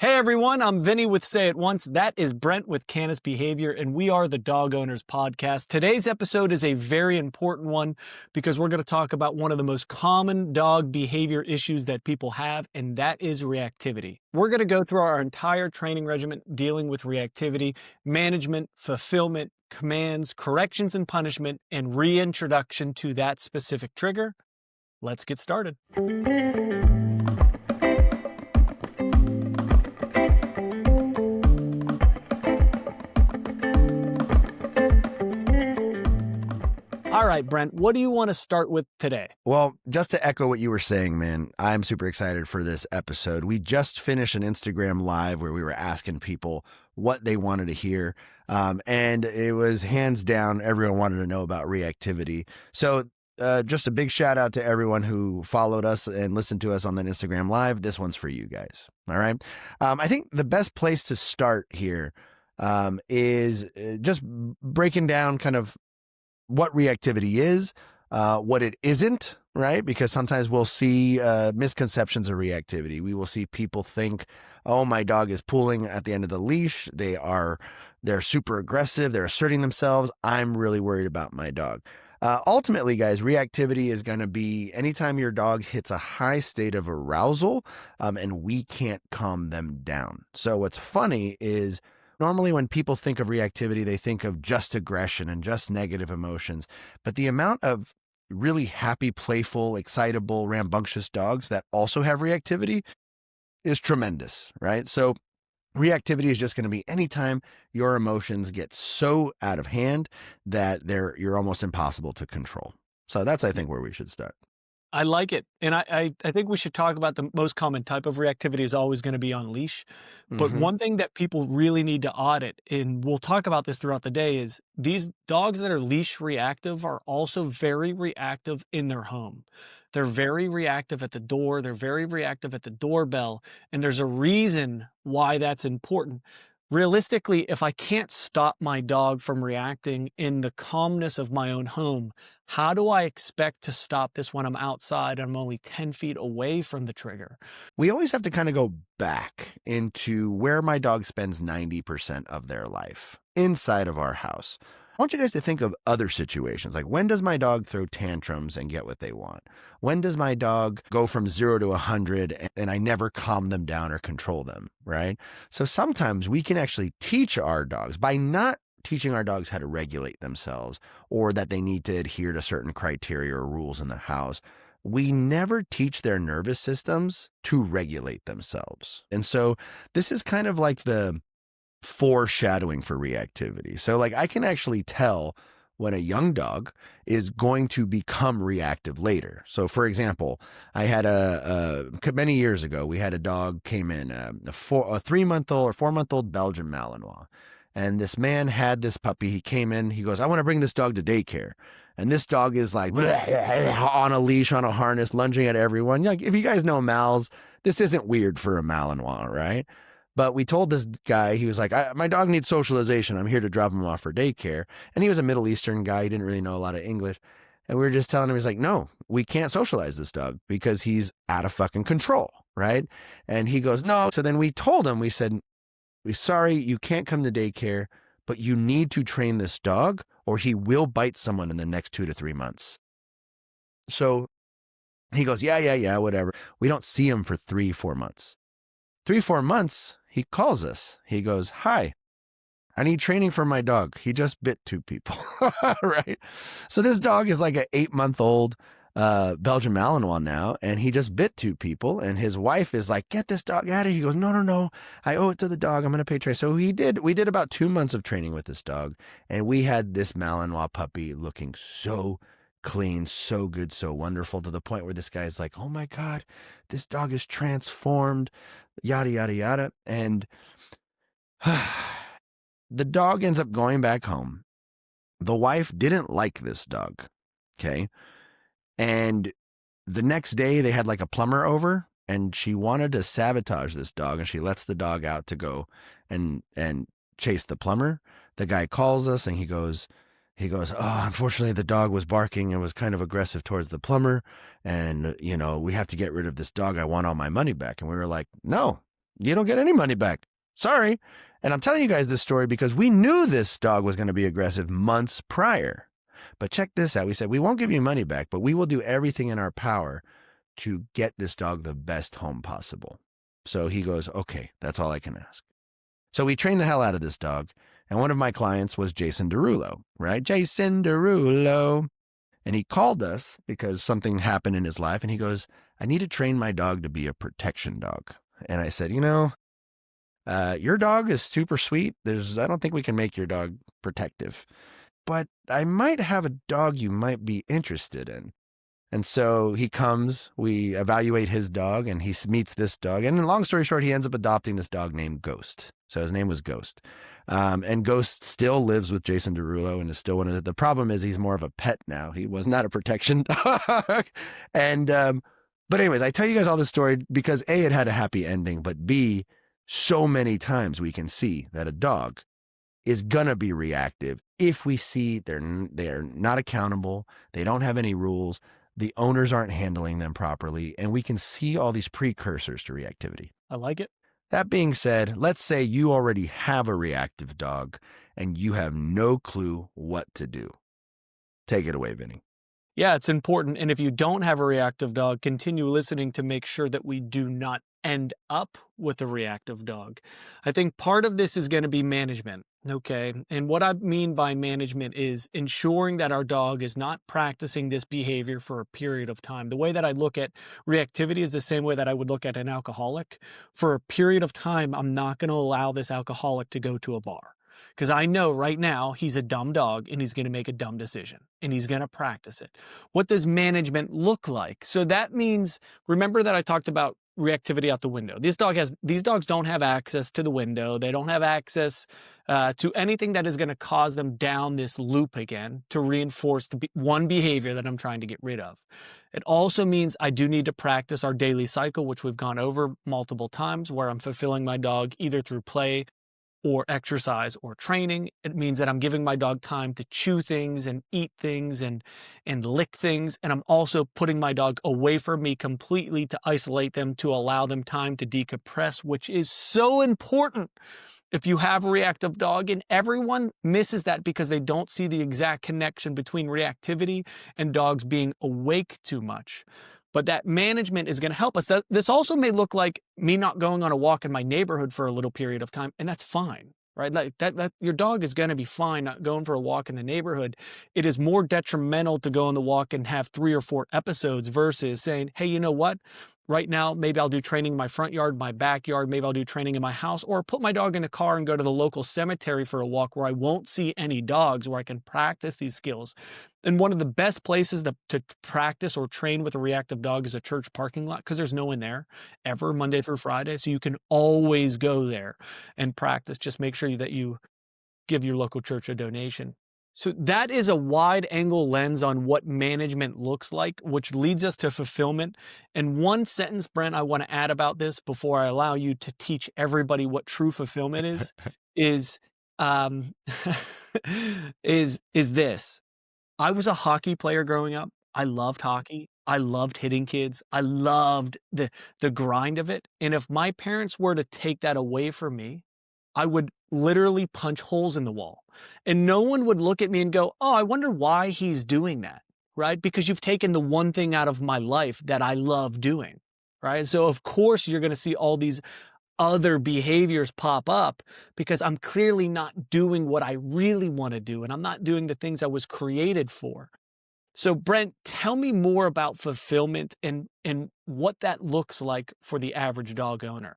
Hey everyone, I'm Vinnie with Say It Once. That is Brent with Canis Behavior, and we are the Dog Owners Podcast. Today's episode is a very important one because we're going to talk about one of the most common dog behavior issues that people have, and that is reactivity. We're going to go through our entire training regimen dealing with reactivity, management, fulfillment, commands, corrections and punishment, and reintroduction to that specific trigger. Let's get started. All right, Brent, what do you want to start with today? Well, just to echo what you were saying, man, I'm super excited for this episode. We just finished an Instagram live where we were asking people what they wanted to hear. And it was hands down, everyone wanted to know about reactivity. So just a big shout out to everyone who followed us and listened to us on that Instagram live. This one's for you guys. All right. I think the best place to start here is just breaking down kind of what reactivity is, what it isn't, right? Because sometimes we'll see misconceptions of reactivity. We will see people think, oh, my dog is pulling at the end of the leash. They're super aggressive. They're asserting themselves. I'm really worried about my dog. Ultimately, guys, reactivity is going to be anytime your dog hits a high state of arousal and we can't calm them down. So what's funny is normally when people think of reactivity, they think of just aggression and just negative emotions. But the amount of really happy, playful, excitable, rambunctious dogs that also have reactivity is tremendous, right? So reactivity is just going to be anytime your emotions get so out of hand that you're almost impossible to control. So that's, I think, where we should start. I like it. And I think we should talk about the most common type of reactivity is always going to be on leash. But one thing that people really need to audit, and we'll talk about this throughout the day, is these dogs that are leash reactive are also very reactive in their home. They're very reactive at the door. They're very reactive at the doorbell. And there's a reason why that's important. Realistically, if I can't stop my dog from reacting in the calmness of my own home, how do I expect to stop this when I'm outside and I'm only 10 feet away from the trigger? We always have to kind of go back into where my dog spends 90% of their life, inside of our house. I want you guys to think of other situations. Like, when does my dog throw tantrums and get what they want? When does my dog go from 0 to 100 and I never calm them down or control them, right? So sometimes we can actually teach our dogs by not teaching our dogs how to regulate themselves or that they need to adhere to certain criteria or rules in the house. We never teach their nervous systems to regulate themselves. And so this is kind of like the foreshadowing for reactivity. So like I can actually tell when a young dog is going to become reactive later. So for example, I had many years ago, we had a dog came in, a 3-month-old or 4-month-old Belgian Malinois. And this man had this puppy. He came in, he goes, I want to bring this dog to daycare. And this dog is like on a leash, on a harness, lunging at everyone. Like, if you guys know Mals, this isn't weird for a Malinois, right? But we told this guy, he was like, my dog needs socialization. I'm here to drop him off for daycare. And he was a Middle Eastern guy. He didn't really know a lot of English. And we were just telling him, he's like, no, we can't socialize this dog because he's out of fucking control, right? And he goes, no. So then we told him, we said, we're sorry, you can't come to daycare, but you need to train this dog or he will bite someone in the next 2 to 3 months. So he goes, yeah, whatever. We don't see him for 3-4 months. 3-4 months, he calls us. He goes, hi, I need training for my dog. He just bit 2 people, right? So this dog is like an 8-month-old Belgian Malinois now, and he just bit 2 people. And his wife is like, get this dog out of here. He goes, no, I owe it to the dog. I'm going to pay training. So we did about 2 months of training with this dog. And we had this Malinois puppy looking so clean, so good, so wonderful, to the point where this guy's like, oh my God, this dog is transformed, yada, yada, yada. And the dog ends up going back home. The wife didn't like this dog. Okay. And the next day they had like a plumber over and she wanted to sabotage this dog, and she lets the dog out to go and chase the plumber. The guy calls us and he goes, oh, unfortunately the dog was barking and was kind of aggressive towards the plumber. And, we have to get rid of this dog. I want all my money back. And we were like, no, you don't get any money back. Sorry. And I'm telling you guys this story because we knew this dog was going to be aggressive months prior. But check this out. We said, we won't give you money back, but we will do everything in our power to get this dog the best home possible. So he goes, okay, that's all I can ask. So we trained the hell out of this dog. And one of my clients was Jason Derulo, right? Jason Derulo. And he called us because something happened in his life. And he goes, I need to train my dog to be a protection dog. And I said, your dog is super sweet. I don't think we can make your dog protective, but I might have a dog you might be interested in. And so he comes, we evaluate his dog, and he meets this dog. And long story short, he ends up adopting this dog named Ghost. So his name was Ghost. And Ghost still lives with Jason Derulo and is still one of the problem is he's more of a pet now. He was not a protection dog. And, but anyways, I tell you guys all this story because A, it had a happy ending, but B, so many times we can see that a dog is gonna be reactive if we see they're not accountable, they don't have any rules, the owners aren't handling them properly, and we can see all these precursors to reactivity. I like it. That being said, let's say you already have a reactive dog and you have no clue what to do. Take it away, Vinnie. Yeah, it's important. And if you don't have a reactive dog, continue listening to make sure that we do not end up with a reactive dog. I think part of this is going to be management. Okay. And what I mean by management is ensuring that our dog is not practicing this behavior for a period of time. The way that I look at reactivity is the same way that I would look at an alcoholic. For a period of time, I'm not going to allow this alcoholic to go to a bar. Because I know right now he's a dumb dog and he's going to make a dumb decision and he's going to practice it. What does management look like? So that means, remember that I talked about reactivity out the window. These dogs don't have access to the window. They don't have access to anything that is going to cause them down this loop again to reinforce the one behavior that I'm trying to get rid of. It also means I do need to practice our daily cycle, which we've gone over multiple times, where I'm fulfilling my dog either through play or exercise or training. It means that I'm giving my dog time to chew things and eat things and lick things. And I'm also putting my dog away from me completely to isolate them, to allow them time to decompress, which is so important if you have a reactive dog. And everyone misses that because they don't see the exact connection between reactivity and dogs being awake too much. But that management is going to help us. This also may look like me not going on a walk in my neighborhood for a little period of time, and that's fine, right? Like that your dog is going to be fine not going for a walk in the neighborhood. It is more detrimental to go on the walk and have 3 or 4 episodes versus saying, hey, you know what? Right now, maybe I'll do training in my front yard, my backyard. Maybe I'll do training in my house, or put my dog in the car and go to the local cemetery for a walk where I won't see any dogs, where I can practice these skills. And one of the best places to practice or train with a reactive dog is a church parking lot, because there's no one there ever Monday through Friday. So you can always go there and practice. Just make sure that you give your local church a donation. So that is a wide angle lens on what management looks like, which leads us to fulfillment. And one sentence, Brent, I want to add about this before I allow you to teach everybody what true fulfillment is is this. I was a hockey player growing up. I loved hockey. I loved hitting kids. I loved the grind of it. And if my parents were to take that away from me, I would literally punch holes in the wall. And no one would look at me and go, oh, I wonder why he's doing that, right? Because you've taken the one thing out of my life that I love doing, right? So of course you're going to see all these other behaviors pop up because I'm clearly not doing what I really want to do, and I'm not doing the things I was created for. So Brent, tell me more about fulfillment and what that looks like for the average dog owner.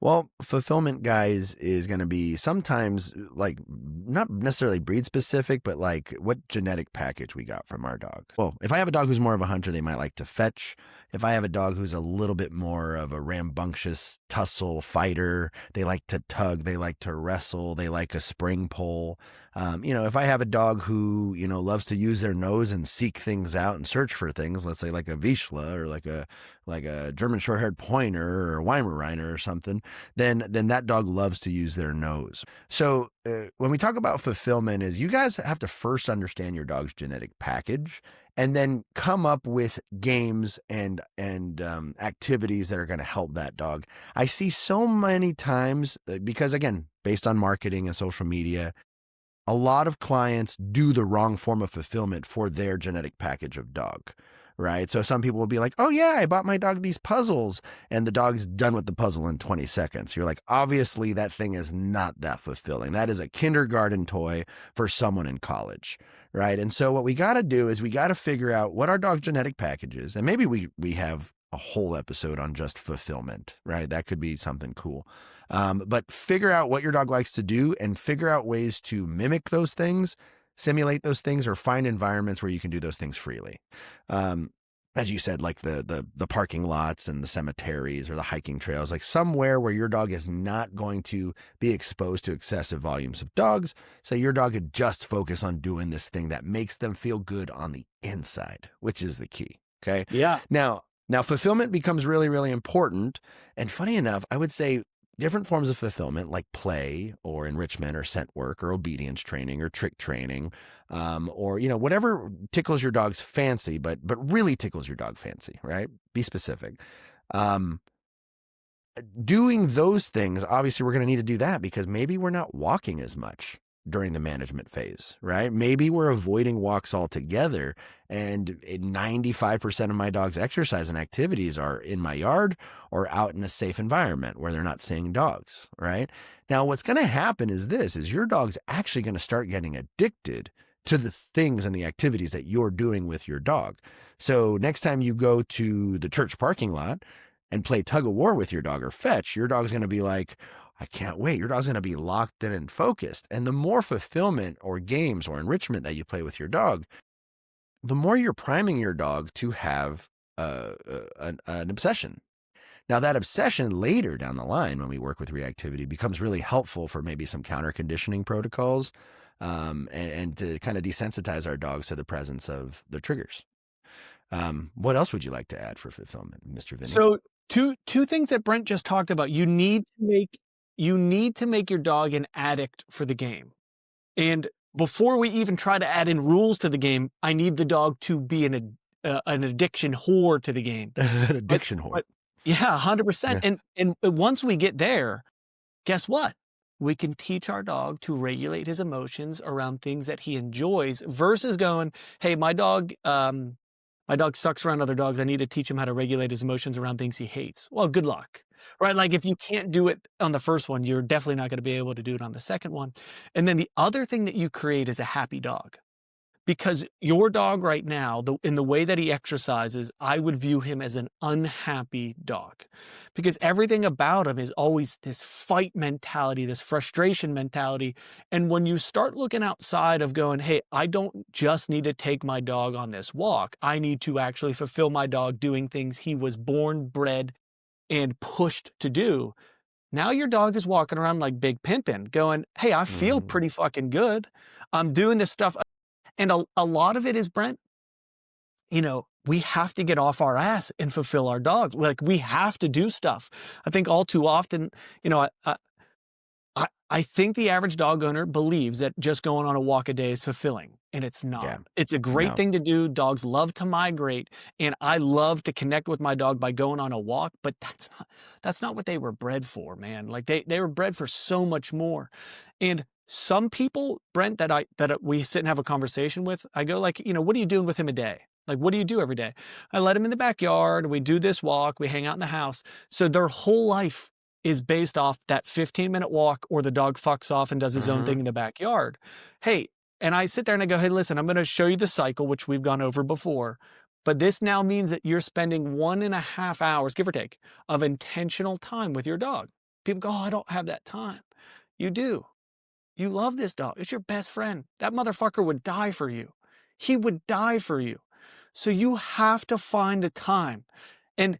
Well, fulfillment, guys, is going to be sometimes like not necessarily breed specific, but like what genetic package we got from our dog. Well, if I have a dog who's more of a hunter, they might like to fetch. If I have a dog who's a little bit more of a rambunctious tussle fighter, they like to tug, they like to wrestle, they like a spring pole. If I have a dog who, loves to use their nose and seek things out and search for things, let's say like a Vizsla or like a German short-haired pointer or a Weimaraner or something, then that dog loves to use their nose. So when we talk about fulfillment is you guys have to first understand your dog's genetic package and then come up with games and activities that are going to help that dog. I see so many times, because again, based on marketing and social media, a lot of clients do the wrong form of fulfillment for their genetic package of dog, right? So some people will be like, oh yeah, I bought my dog these puzzles, and the dog's done with the puzzle in 20 seconds. You're like, obviously that thing is not that fulfilling. That is a kindergarten toy for someone in college, right? And so what we got to do is we got to figure out what our dog's genetic package is. And maybe we have a whole episode on just fulfillment, right? That could be something cool. But figure out what your dog likes to do and figure out ways to mimic those things, simulate those things, or find environments where you can do those things freely. As you said, like the parking lots and the cemeteries or the hiking trails, like somewhere where your dog is not going to be exposed to excessive volumes of dogs. So your dog could just focus on doing this thing that makes them feel good on the inside, which is the key. Okay. Yeah. Now fulfillment becomes really, really important. And funny enough, I would say different forms of fulfillment like play or enrichment or scent work or obedience training or trick training, or, whatever tickles your dog's fancy, but really tickles your dog fancy, right? Be specific. Doing those things, obviously we're going to need to do that because maybe we're not walking as much during the management phase, right? Maybe we're avoiding walks altogether, and 95% of my dog's exercise and activities are in my yard or out in a safe environment where they're not seeing dogs, right? Now, what's going to happen is your dog's actually going to start getting addicted to the things and the activities that you're doing with your dog. So next time you go to the church parking lot and play tug of war with your dog or fetch, your dog's going to be like, I can't wait. Your dog's going to be locked in and focused. And the more fulfillment or games or enrichment that you play with your dog, the more you're priming your dog to have an obsession. Now, that obsession later down the line, when we work with reactivity, becomes really helpful for maybe some counter conditioning protocols, and to kind of desensitize our dogs to the presence of the triggers. What else would you like to add for fulfillment, Mr. Vinnie? So two things that Brent just talked about. You need to make your dog an addict for the game. And before we even try to add in rules to the game, I need the dog to be an addiction whore to the game. An addiction whore. Yeah, 100%. Yeah. And once we get there, guess what? We can teach our dog to regulate his emotions around things that he enjoys versus going, hey, my dog sucks around other dogs. I need to teach him how to regulate his emotions around things he hates. Well, good luck, right? Like if you can't do it on the first one, you're definitely not going to be able to do it on the second one. And then the other thing that you create is a happy dog. Because your dog right now, in the way that he exercises, I would view him as an unhappy dog. Because everything about him is always this fight mentality, this frustration mentality. And when you start looking outside of going, hey, I don't just need to take my dog on this walk. I need to actually fulfill my dog doing things he was born, bred, and pushed to do. Now your dog is walking around like Big Pimpin' going, hey, I feel pretty fucking good. I'm doing this stuff. And a lot of it is, Brent, we have to get off our ass and fulfill our dogs. Like we have to do stuff. I think all too often, I think the average dog owner believes that just going on a walk a day is fulfilling, and it's not. Yeah. It's a great thing to do. Dogs love to migrate, and I love to connect with my dog by going on a walk, but that's not what they were bred for, man. Like they were bred for so much more. And some people, Brent, that we sit and have a conversation with, I go like, what are you doing with him a day? Like, what do you do every day? I let him in the backyard. We do this walk. We hang out in the house. So their whole life is based off that 15-minute walk, or the dog fucks off and does his own thing in the backyard. Hey, and I sit there and I go, hey, listen, I'm going to show you the cycle, which we've gone over before. But this now means that you're spending 1.5 hours, give or take, of intentional time with your dog. People go, oh, I don't have that time. You do. You love this dog. It's your best friend. That motherfucker would die for you. He would die for you. So you have to find the time. And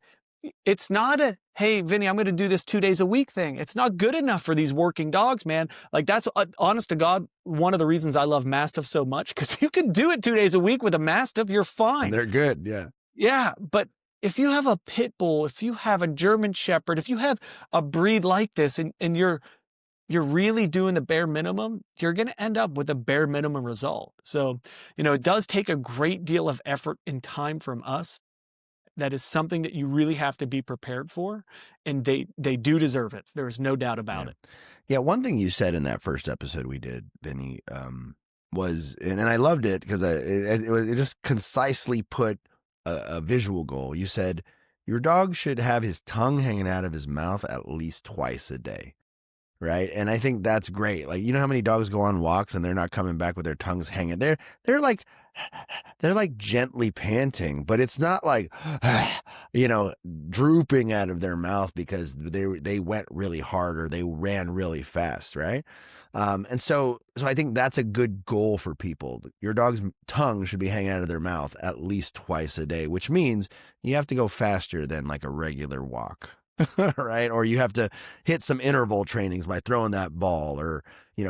it's not a, hey, Vinny, I'm going to do this 2 days a week thing. It's not good enough for these working dogs, man. Like that's, honest to God, one of the reasons I love Mastiff so much, because you can do it 2 days a week with a Mastiff. You're fine. And they're good. Yeah. Yeah. But if you have a pit bull, if you have a German Shepherd, if you have a breed like this and you're you're really doing the bare minimum, you're going to end up with a bare minimum result. So, it does take a great deal of effort and time from us. That is something that you really have to be prepared for, and they do deserve it. There is no doubt about Yeah. it. Yeah. One thing you said in that first episode we did, Vinny, was, and I loved it because it just concisely put a visual goal. You said your dog should have his tongue hanging out of his mouth at least twice a day. Right. And I think that's great. Like, you know how many dogs go on walks and they're not coming back with their tongues hanging? They're like they're like gently panting, but it's not like drooping out of their mouth because they went really hard or they ran really fast, right? And so I think that's a good goal for people. Your dog's tongue should be hanging out of their mouth at least twice a day, which means you have to go faster than like a regular walk. Right? Or you have to hit some interval trainings by throwing that ball or,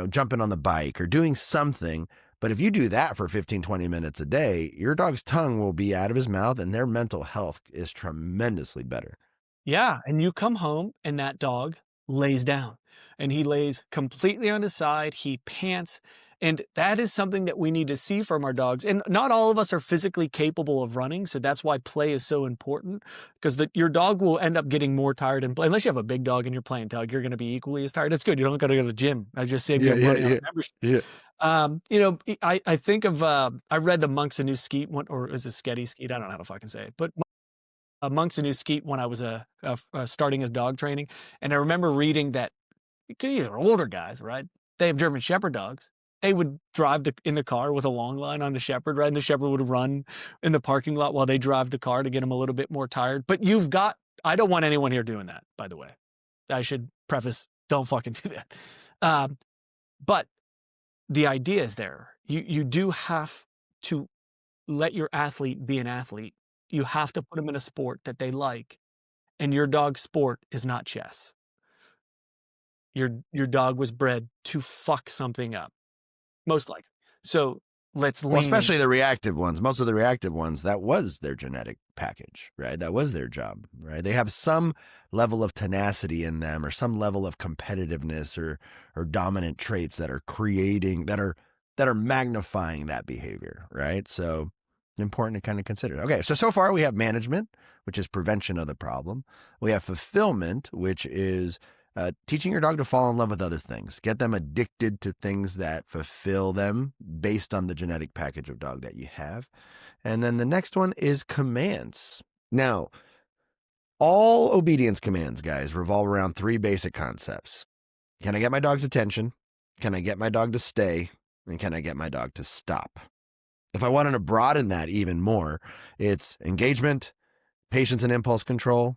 jumping on the bike or doing something. But if you do that for 15, 20 minutes a day, your dog's tongue will be out of his mouth and their mental health is tremendously better. Yeah, and you come home and that dog lays down, and he lays completely on his side, he pants, and that is something that we need to see from our dogs, and not all of us are physically capable of running, so that's why play is so important, 'cause your dog will end up getting more tired and play unless you have a big dog and you're playing tug, you're gonna be equally as tired. That's good, you don't gotta go to the gym. I just saved Yeah, you yeah, money on a yeah, membership. yeah. I think of, I read the Monk's a New Skeet one, or is it Sketty Skeet? I don't know how to fucking say it, but Monk's a New Skeet when I was starting his dog training, and I remember reading that these are older guys, right? They have German Shepherd dogs. They would drive in the car with a long line on the Shepherd, right? And the Shepherd would run in the parking lot while they drive the car to get them a little bit more tired. But I don't want anyone here doing that, by the way. I should preface, don't fucking do that. But the idea is there. You do have to let your athlete be an athlete. You have to put them in a sport that they like, and your dog's sport is not chess. Your dog was bred to fuck something up, most likely. So let's Well, lean especially into the reactive ones. Most of the reactive ones, that was their genetic package, right? That was their job, right? They have some level of tenacity in them or some level of competitiveness or dominant traits that are creating that are magnifying that behavior, right? So important to kind of consider. Okay, so far we have management, which is prevention of the problem. We have fulfillment, which is teaching your dog to fall in love with other things, get them addicted to things that fulfill them based on the genetic package of dog that you have. And then the next one is commands. Now, all obedience commands, guys, revolve around three basic concepts. Can I get my dog's attention? Can I get my dog to stay? And can I get my dog to stop? If I wanted to broaden that even more, it's engagement, patience and impulse control,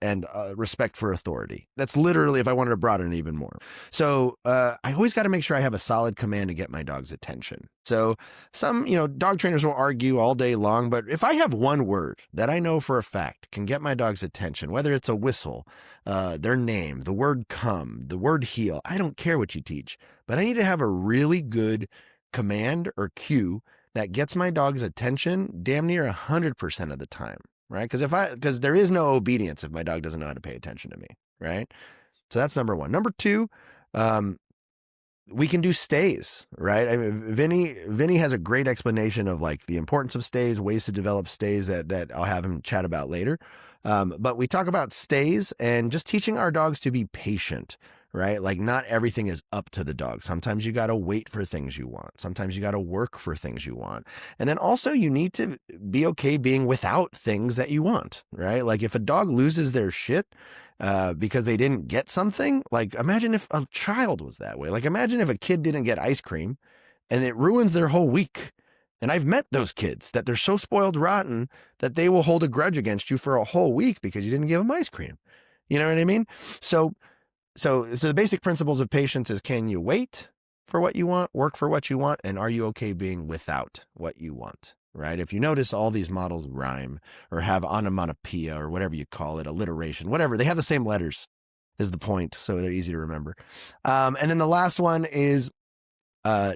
and respect for authority. That's literally if I wanted to broaden it even more. So I always got to make sure I have a solid command to get my dog's attention. So some, dog trainers will argue all day long, but if I have one word that I know for a fact can get my dog's attention, whether it's a whistle, their name, the word come, the word heel, I don't care what you teach, but I need to have a really good command or cue that gets my dog's attention damn near 100% of the time. Right? Because there is no obedience if my dog doesn't know how to pay attention to me. Right? So that's number one. Number two, we can do stays, right? I mean, Vinnie has a great explanation of like the importance of stays, ways to develop stays that I'll have him chat about later. But we talk about stays and just teaching our dogs to be patient, right? Like not everything is up to the dog. Sometimes you got to wait for things you want. Sometimes you got to work for things you want. And then also you need to be okay being without things that you want, right? Like if a dog loses their shit, because they didn't get something, like imagine if a child was that way. Like imagine if a kid didn't get ice cream and it ruins their whole week. And I've met those kids that they're so spoiled rotten that they will hold a grudge against you for a whole week because you didn't give them ice cream. You know what I mean? So the basic principles of patience is, can you wait for what you want, work for what you want, and are you okay being without what you want, right? If you notice, all these models rhyme or have onomatopoeia or whatever you call it, alliteration, whatever. They have the same letters is the point, so they're easy to remember. And then the last one is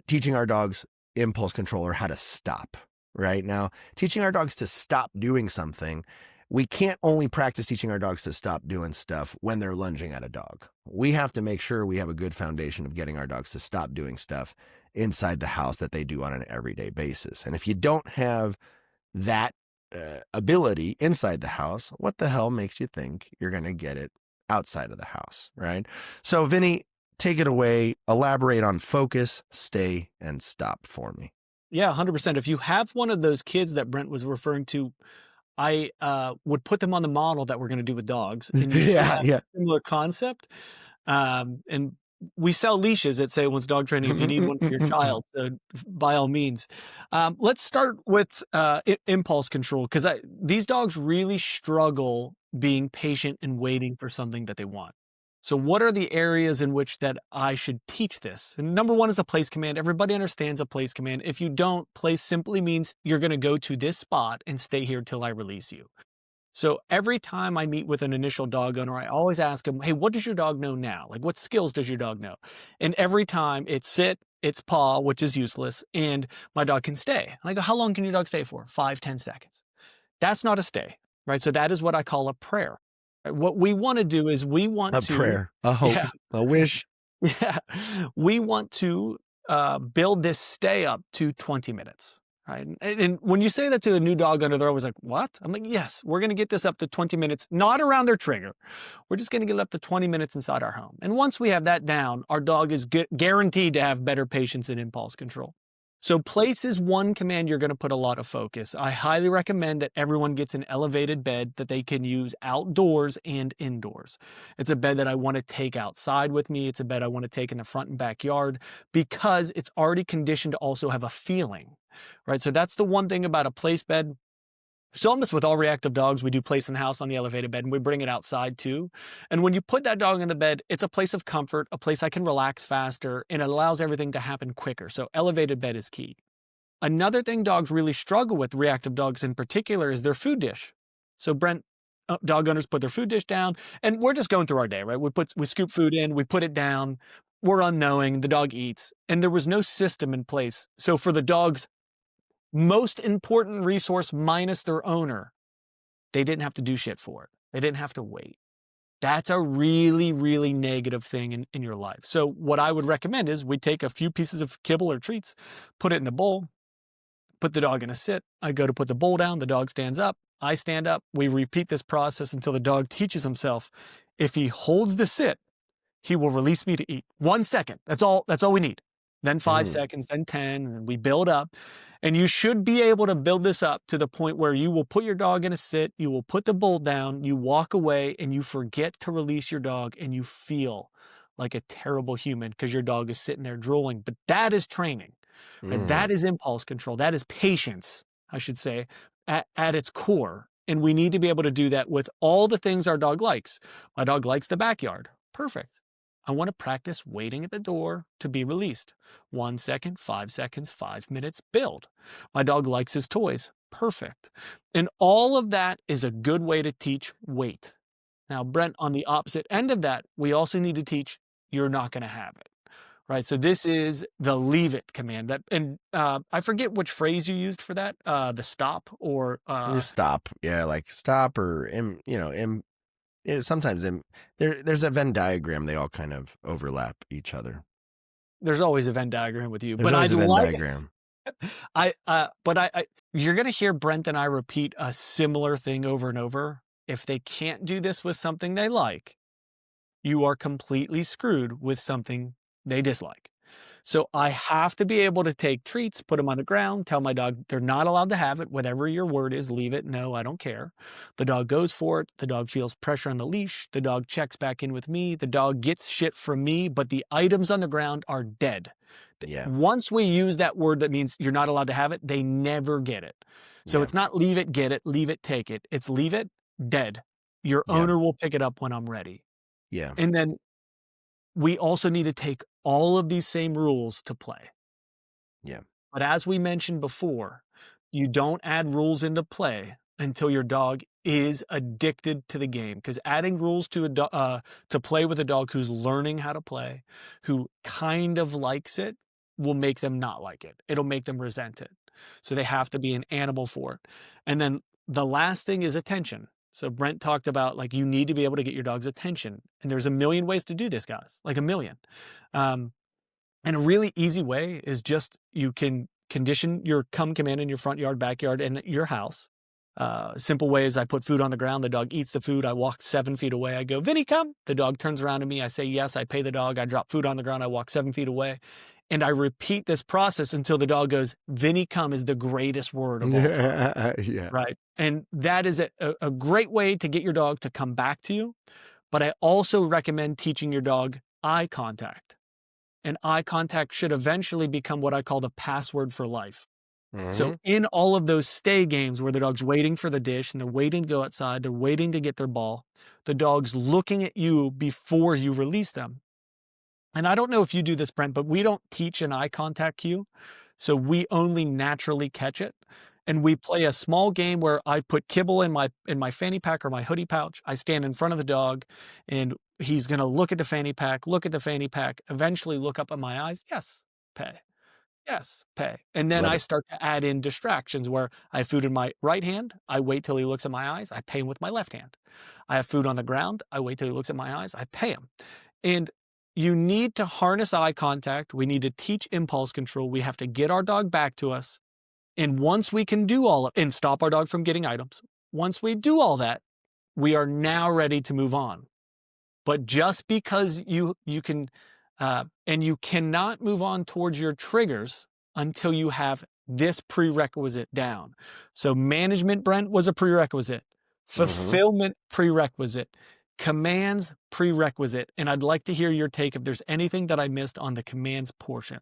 teaching our dogs impulse control or how to stop, right? Now, teaching our dogs to stop doing something, we can't only practice teaching our dogs to stop doing stuff when they're lunging at a dog. We have to make sure we have a good foundation of getting our dogs to stop doing stuff inside the house that they do on an everyday basis. And if you don't have that ability inside the house, what the hell makes you think you're going to get it outside of the house, right? So, Vinny, take it away. Elaborate on focus, stay, and stop for me. Yeah, 100%. If you have one of those kids that Brent was referring to, I would put them on the model that we're going to do with dogs, and you should Yeah, have yeah. a similar concept. And we sell leashes at Say Once Dog Training if you need one for your child. So by all means, let's start with impulse control, because these dogs really struggle being patient and waiting for something that they want. So what are the areas in which that I should teach this? And number one is a place command. Everybody understands a place command. If you don't, place simply means you're going to go to this spot and stay here till I release you. So every time I meet with an initial dog owner, I always ask them, hey, what does your dog know now? Like, what skills does your dog know? And every time it's sit, it's paw, which is useless, and my dog can stay. And I go, how long can your dog stay for? 5, 10 seconds. That's not a stay, right? So that is what I call a prayer. Right? What we want to do is we want A to, prayer, a hope, yeah, a wish. yeah, we want to build this stay up to 20 minutes. Right. And when you say that to a new dog owner, they're always like, what? I'm like, yes, we're going to get this up to 20 minutes, not around their trigger. We're just going to get it up to 20 minutes inside our home. And once we have that down, our dog is guaranteed to have better patience and impulse control. So place is one command you're going to put a lot of focus. I highly recommend that everyone gets an elevated bed that they can use outdoors and indoors. It's a bed that I want to take outside with me. It's a bed I want to take in the front and backyard because it's already conditioned to also have a feeling, right? So that's the one thing about a place bed. So almost with all reactive dogs, we do place in the house on the elevated bed, and we bring it outside too. And when you put that dog in the bed, it's a place of comfort, a place I can relax faster, and it allows everything to happen quicker. So elevated bed is key. Another thing dogs really struggle with, reactive dogs in particular, is their food dish. So Brent, dog owners put their food dish down, and we're just going through our day, right? We scoop food in, we put it down, we're unknowing, the dog eats, and there was no system in place. So for the dog's most important resource minus their owner, they didn't have to do shit for it. They didn't have to wait. That's a really, really negative thing in your life. So what I would recommend is we take a few pieces of kibble or treats, put it in the bowl, put the dog in a sit. I go to put the bowl down, the dog stands up, I stand up. We repeat this process until the dog teaches himself. If he holds the sit, he will release me to eat. 1 second. That's all we need. Then 5 seconds, then 10, and we build up. And you should be able to build this up to the point where you will put your dog in a sit, you will put the bowl down, you walk away, and you forget to release your dog, and you feel like a terrible human because your dog is sitting there drooling. But that is training. Right? That is impulse control. That is patience, I should say, at its core. And we need to be able to do that with all the things our dog likes. My dog likes the backyard. Perfect. I want to practice waiting at the door to be released. 1 second, 5 seconds, 5 minutes, build. My dog likes his toys. Perfect. And all of that is a good way to teach wait. Now, Brent, on the opposite end of that, we also need to teach you're not going to have it. Right. So this is the leave it command. And I forget which phrase you used for that. The stop or Stop. Yeah, like stop or sometimes there's a Venn diagram. They all kind of overlap each other. there's always a Venn diagram with you, There's but I always a Venn like diagram. I you're gonna hear Brent and I repeat a similar thing over and over. If they can't do this with something they like, you are completely screwed with something they dislike. So I have to be able to take treats, put them on the ground, tell my dog they're not allowed to have it, whatever your word is, leave it, no, I don't care. The dog goes for it, the dog feels pressure on the leash, the dog checks back in with me, the dog gets shit from me, but the items on the ground are dead. Yeah. Once we use that word that means you're not allowed to have it, they never get it. So Yeah. it's not leave it, get it, leave it, take it. It's leave it, dead. Your Yeah. owner will pick it up when I'm ready. Yeah. And then we also need to take all of these same rules to play. Yeah. But as we mentioned before, you don't add rules into play until your dog is addicted to the game. Because adding rules to to play with a dog who's learning how to play, who kind of likes it, will make them not like it. It'll make them resent it. So they have to be an animal for it. And then the last thing is attention. So Brent talked about like you need to be able to get your dog's attention, and there's a million ways to do this, guys, like a million. Um, and a really easy way is just you can condition your come command in your front yard, backyard, and your house. Simple way is I put food on the ground, the dog eats the food, I walk 7 feet away, I go, Vinnie, come. The dog turns around to me, I say yes, I pay the dog, I drop food on the ground, I walk 7 feet away. And I repeat this process until the dog goes, Vinnie, come is the greatest word of all time. Yeah, yeah. Right. And that is a great way to get your dog to come back to you. But I also recommend teaching your dog eye contact. And eye contact should eventually become what I call the password for life. So Mhm. in all of those stay games where the dog's waiting for the dish and they're waiting to go outside, they're waiting to get their ball, the dog's looking at you before you release them. And I don't know if you do this, Brent, but we don't teach an eye contact cue. So we only naturally catch it. And we play a small game where I put kibble in my fanny pack or my hoodie pouch. I stand in front of the dog and he's gonna look at the fanny pack, look at the fanny pack, eventually look up at my eyes. Yes, pay. Yes, pay. And then Love I it. start to add in distractions where I have food in my right hand. I wait till he looks at my eyes. I pay him with my left hand. I have food on the ground. I wait till he looks at my eyes. I pay him. And you need to harness eye contact. We need to teach impulse control. We have to get our dog back to us. And once we can do all of and stop our dog from getting items, once we do all that, we are now ready to move on. But just because you can and you cannot move on towards your triggers until you have this prerequisite down. So management, Brent, was a prerequisite. Mhm. Fulfillment prerequisite. Commands prerequisite. And I'd like to hear your take if there's anything that I missed on the commands portion.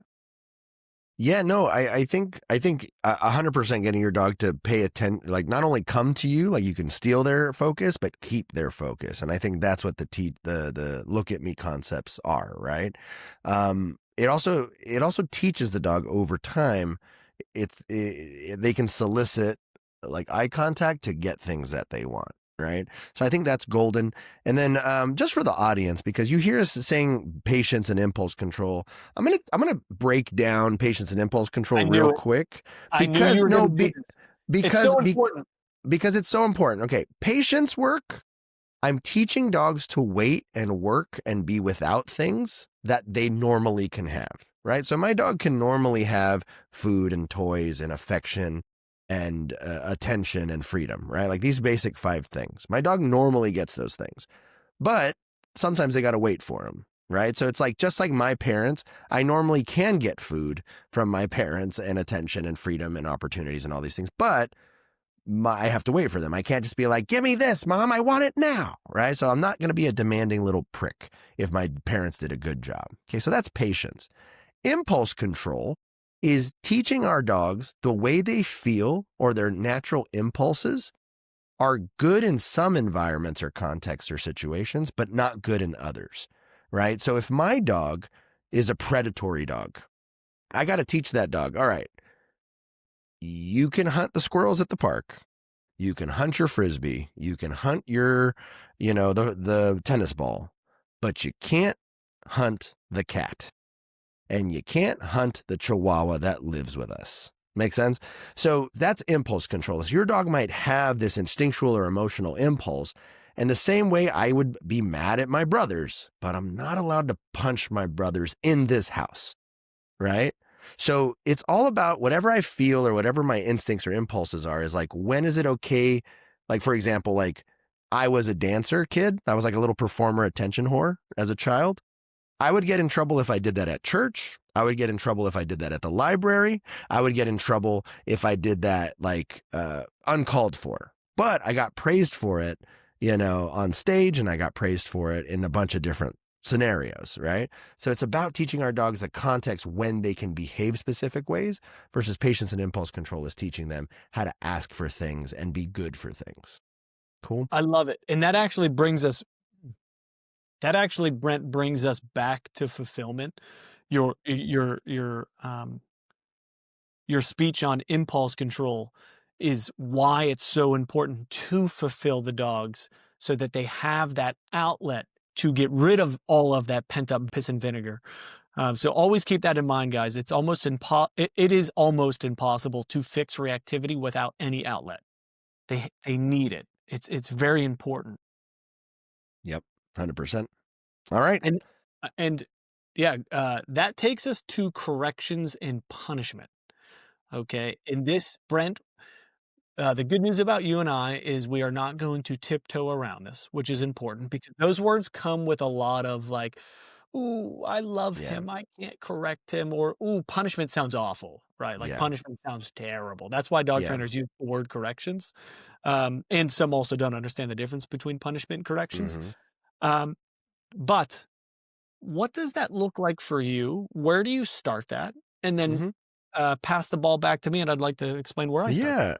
Yeah, no, I think 100% getting your dog to pay attention, like not only come to you, like you can steal their focus, but keep their focus. And I think that's what the look at me concepts are, right? It also teaches the dog over time. They can solicit like eye contact to get things that they want, right? So I think that's golden. And then just for the audience, because you hear us saying patience and impulse control, I'm gonna break down patience and impulse I control real knew it. quick I knew you because were going no, to do this. It's because so important. because it's so important. Okay, patience work. I'm teaching dogs to wait and work and be without things that they normally can have, right? So my dog can normally have food and toys and affection and attention and freedom, right? Like these basic 5 things. My dog normally gets those things, but sometimes they got to wait for them, right? So it's like just like my parents, I normally can get food from my parents and attention and freedom and opportunities and all these things, but I have to wait for them. I can't just be like, give me this, mom, I want it now, right? So I'm not going to be a demanding little prick if my parents did a good job. Okay, so that's patience. Impulse control is teaching our dogs the way they feel or their natural impulses are good in some environments or contexts or situations, but not good in others, right? So if my dog is a predatory dog, I got to teach that dog, all right, you can hunt the squirrels at the park. You can hunt your frisbee. You can hunt your, the tennis ball, but you can't hunt the cat and you can't hunt the chihuahua that lives with us. Make sense? So that's impulse control. So your dog might have this instinctual or emotional impulse. And the same way I would be mad at my brothers, but I'm not allowed to punch my brothers in this house, right? So it's all about whatever I feel or whatever my instincts or impulses are is like, when is it okay? Like, for example, like I was a dancer kid. I was like a little performer attention whore as a child. I would get in trouble if I did that at church. I would get in trouble if I did that at the library. I would get in trouble if I did that like uncalled for. But I got praised for it, on stage, and I got praised for it in a bunch of different scenarios, right? So it's about teaching our dogs the context when they can behave specific ways versus patience and impulse control is teaching them how to ask for things and be good for things. Cool. I love it. And Brent, brings us back to fulfillment. Your your your um your speech on impulse control is why it's so important to fulfill the dogs so that they have that outlet to get rid of all of that pent up piss and vinegar. So always keep that in mind, guys. It is almost impossible to fix reactivity without any outlet. They need it. It's very important. Yep. 100%. All right. And yeah, that takes us to corrections and punishment. Okay. In this, Brent, the good news about you and I is we are not going to tiptoe around this, which is important because those words come with a lot of like, "Ooh, I love Yeah. him. I can't correct him," or "Ooh, punishment sounds awful," right? Like Yeah. punishment sounds terrible. That's why dog Yeah. trainers use the word corrections. And some also don't understand the difference between punishment and corrections. Hmm. Um, but what does that look like for you? Where do you start that? And then Hmm. pass the ball back to me, and I'd like to explain where I start. Yeah.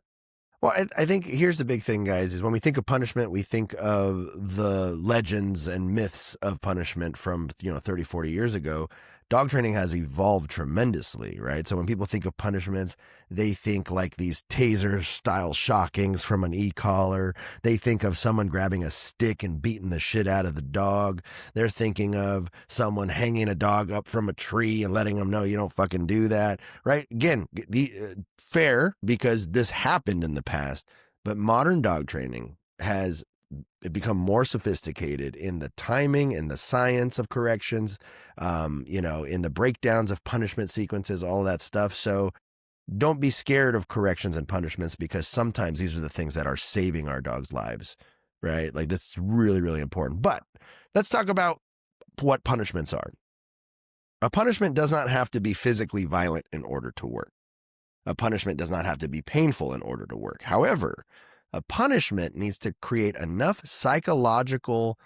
Well, I think here's the big thing, guys, is when we think of punishment, we think of the legends and myths of punishment from, 30, 40 years ago. Dog training has evolved tremendously, right? So when people think of punishments, they think like these taser style shockings from an e-collar. They think of someone grabbing a stick and beating the shit out of the dog. They're thinking of someone hanging a dog up from a tree and letting them know you don't fucking do that, right? Again, fair, because this happened in the past, but modern dog training has become more sophisticated in the timing and the science of corrections, in the breakdowns of punishment sequences, all that stuff. So don't be scared of corrections and punishments, because sometimes these are the things that are saving our dogs' lives, right? Like that's really, really important. But let's talk about what punishments are. A punishment does not have to be physically violent in order to work. A punishment does not have to be painful in order to work. However, a punishment needs to create enough psychological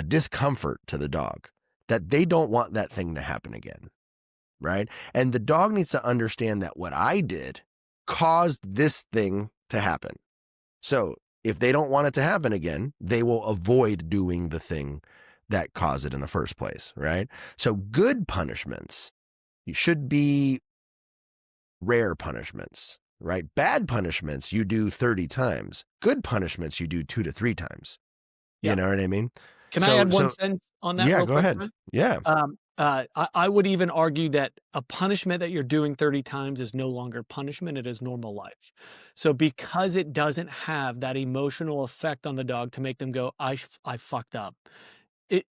discomfort to the dog that they don't want that thing to happen again, right? And the dog needs to understand that what I did caused this thing to happen. So if they don't want it to happen again, they will avoid doing the thing that caused it in the first place, right? So good punishments should be rare punishments, right? Bad punishments you do 30 times. Good punishments you do 2 to 3 times. You Yeah. know what I mean? Can I So add 1 so sentence on that yeah, real go quick, ahead. Brent? Yeah. I would even argue that a punishment that you're doing 30 times is no longer punishment, it is normal life. So because it doesn't have that emotional effect on the dog to make them go, I fucked up."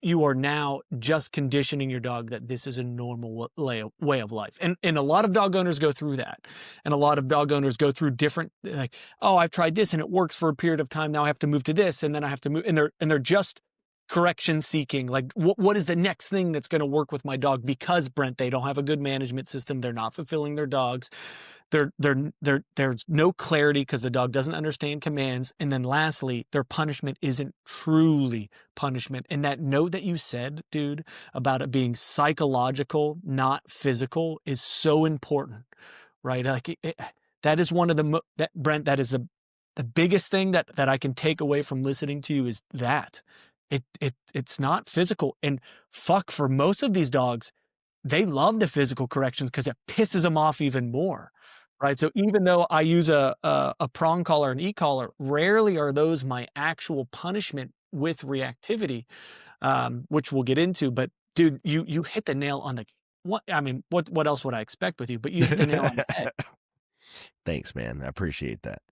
You are now just conditioning your dog that this is a normal way of life. And a lot of dog owners go through that. And a lot of dog owners go through different, like, "Oh, I've tried this and it works for a period of time. Now I have to move to this, and then I have to move," and they're just correction seeking. Like, what is the next thing that's going to work with my dog? Because, Brent, they don't have a good management system. They're not fulfilling their dogs. There's no clarity because the dog doesn't understand commands. And then lastly, their punishment isn't truly punishment. And that note that you said, dude, about it being psychological, not physical, is so important, right? Like that is one of that, Brent, that is the biggest thing that I can take away from listening to you is that it's not physical. And fuck, for most of these dogs, they love the physical corrections because it pisses them off even more, right? So even though I use a prong collar and e-collar, rarely are those my actual punishment with reactivity, which we'll get into. But dude, you hit the nail on the what else would I expect with you? But you hit the nail on the head. Thanks, man. I appreciate that.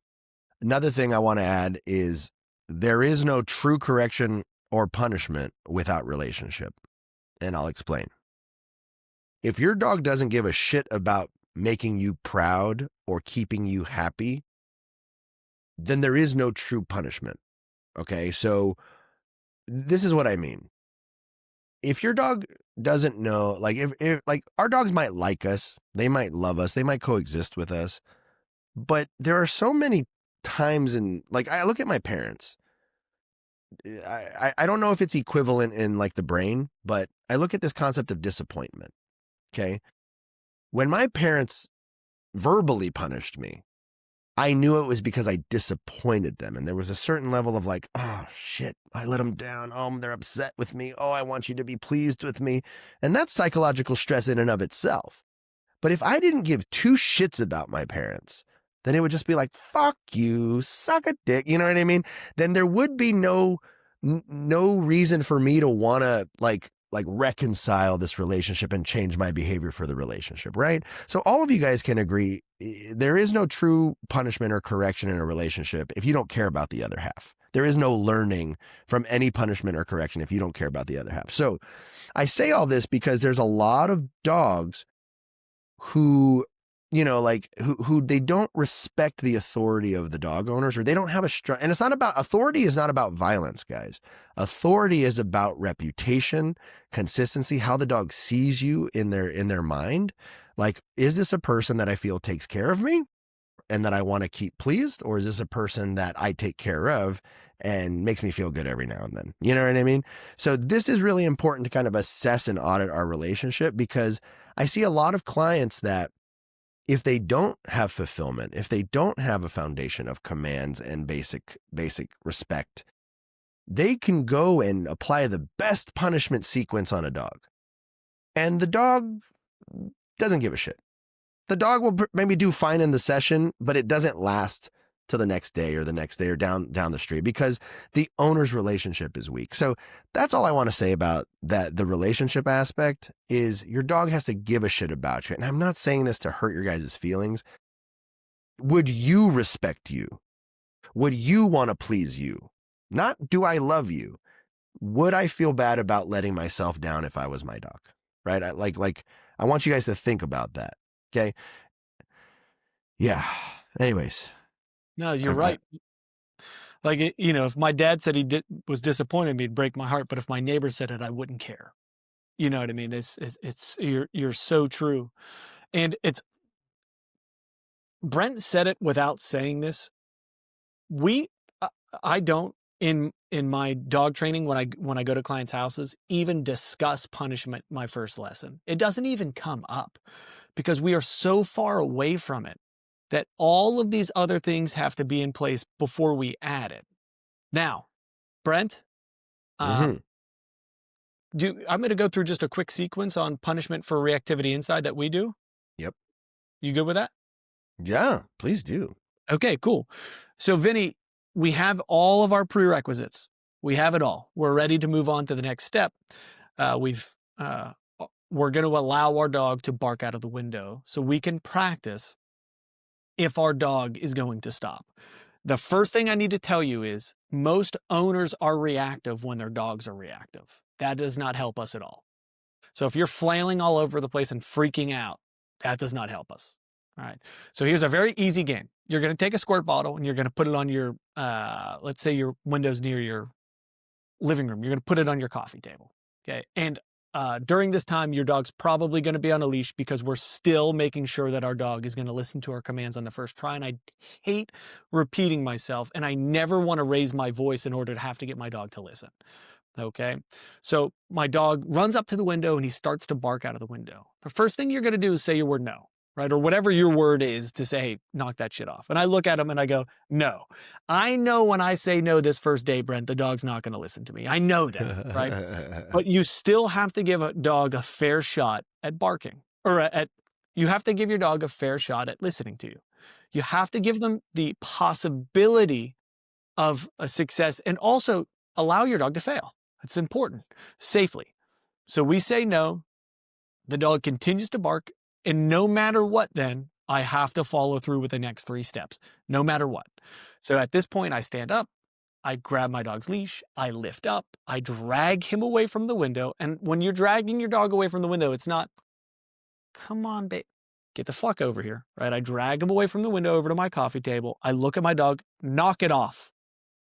Another thing I want to add is there is no true correction or punishment without relationship. And I'll explain. If your dog doesn't give a shit about making you proud or keeping you happy, then there is no true punishment. Okay. So this is what I mean. If your dog doesn't know, like if like our dogs might like us, they might love us, they might coexist with us, but there are so many times in, like, I look at my parents. I don't know if it's equivalent in like the brain, but I look at this concept of disappointment. Okay. When my parents verbally punished me, I knew it was because I disappointed them. And there was a certain level of like, oh shit, I let them down. Oh, they're upset with me. Oh, I want you to be pleased with me. And that's psychological stress in and of itself. But if I didn't give two shits about my parents, then it would just be like, fuck you, suck a dick. You know what I mean? Then there would be no reason for me to want to like reconcile this relationship and change my behavior for the relationship, right? So all of you guys can agree there is no true punishment or correction in a relationship if you don't care about the other half. There is no learning from any punishment or correction if you don't care about the other half. So I say all this because there's a lot of dogs who, like who they don't respect the authority of the dog owners, or they don't have and it's not about, authority is not about violence, guys. Authority is about reputation, consistency, how the dog sees you in their mind. Like, is this a person that I feel takes care of me and that I want to keep pleased? Or is this a person that I take care of and makes me feel good every now and then? You know what I mean? So this is really important to kind of assess and audit our relationship, because I see a lot of clients that if they don't have fulfillment, if they don't have a foundation of commands and basic respect, they can go and apply the best punishment sequence on a dog. And the dog doesn't give a shit. The dog will maybe do fine in the session, but it doesn't last to the next day or down the street, because the owner's relationship is weak. So that's all I want to say about that. The relationship aspect is your dog has to give a shit about you. And I'm not saying this to hurt your guys' feelings. Would you respect you? Would you want to please you? Not do I love you? Would I feel bad about letting myself down if I was my dog? Right? I want you guys to think about that. Okay. Yeah. Anyways. No, you're right. Like, if my dad said was disappointed in me, it'd break my heart. But if my neighbor said it, I wouldn't care. You know what I mean? You're so true. And Brent said it without saying this. I don't in my dog training, when I go to clients' houses, even discuss punishment my first lesson. It doesn't even come up, because we are so far away from it that all of these other things have to be in place before we add it. Now, Brent, I'm going to go through just a quick sequence on punishment for reactivity inside that we do. Yep. You good with that? Yeah, please do. Okay, cool. So, Vinnie, we have all of our prerequisites. We have it all. We're ready to move on to the next step. We're going to allow our dog to bark out of the window so we can practice if our dog is going to stop. The first thing I need to tell you is most owners are reactive when their dogs are reactive. That does not help us at all. So if you're flailing all over the place and freaking out, that does not help us. All right. So here's a very easy game. You're going to take a squirt bottle and you're going to put it on your, let's say your window's near your living room. You're going to put it on your coffee table. Okay. And during this time, your dog's probably going to be on a leash, because we're still making sure that our dog is going to listen to our commands on the first try. And I hate repeating myself, and I never want to raise my voice in order to have to get my dog to listen. Okay. So my dog runs up to the window and he starts to bark out of the window. The first thing you're going to do is say your word no, right? Or whatever your word is to say, hey, knock that shit off. And I look at him and I go, no. I know when I say no this first day, Brent, the dog's not going to listen to me. I know that, right? But you still have to give a dog a fair shot at barking, or you have to give your dog a fair shot at listening to you. You have to give them the possibility of a success, and also allow your dog to fail. It's important, safely. So we say no, the dog continues to bark, and no matter what, then I have to follow through with the next 3 steps, no matter what. So at this point, I stand up, I grab my dog's leash, I lift up, I drag him away from the window. And when you're dragging your dog away from the window, it's not, come on, babe, get the fuck over here, right? I drag him away from the window over to my coffee table. I look at my dog, knock it off.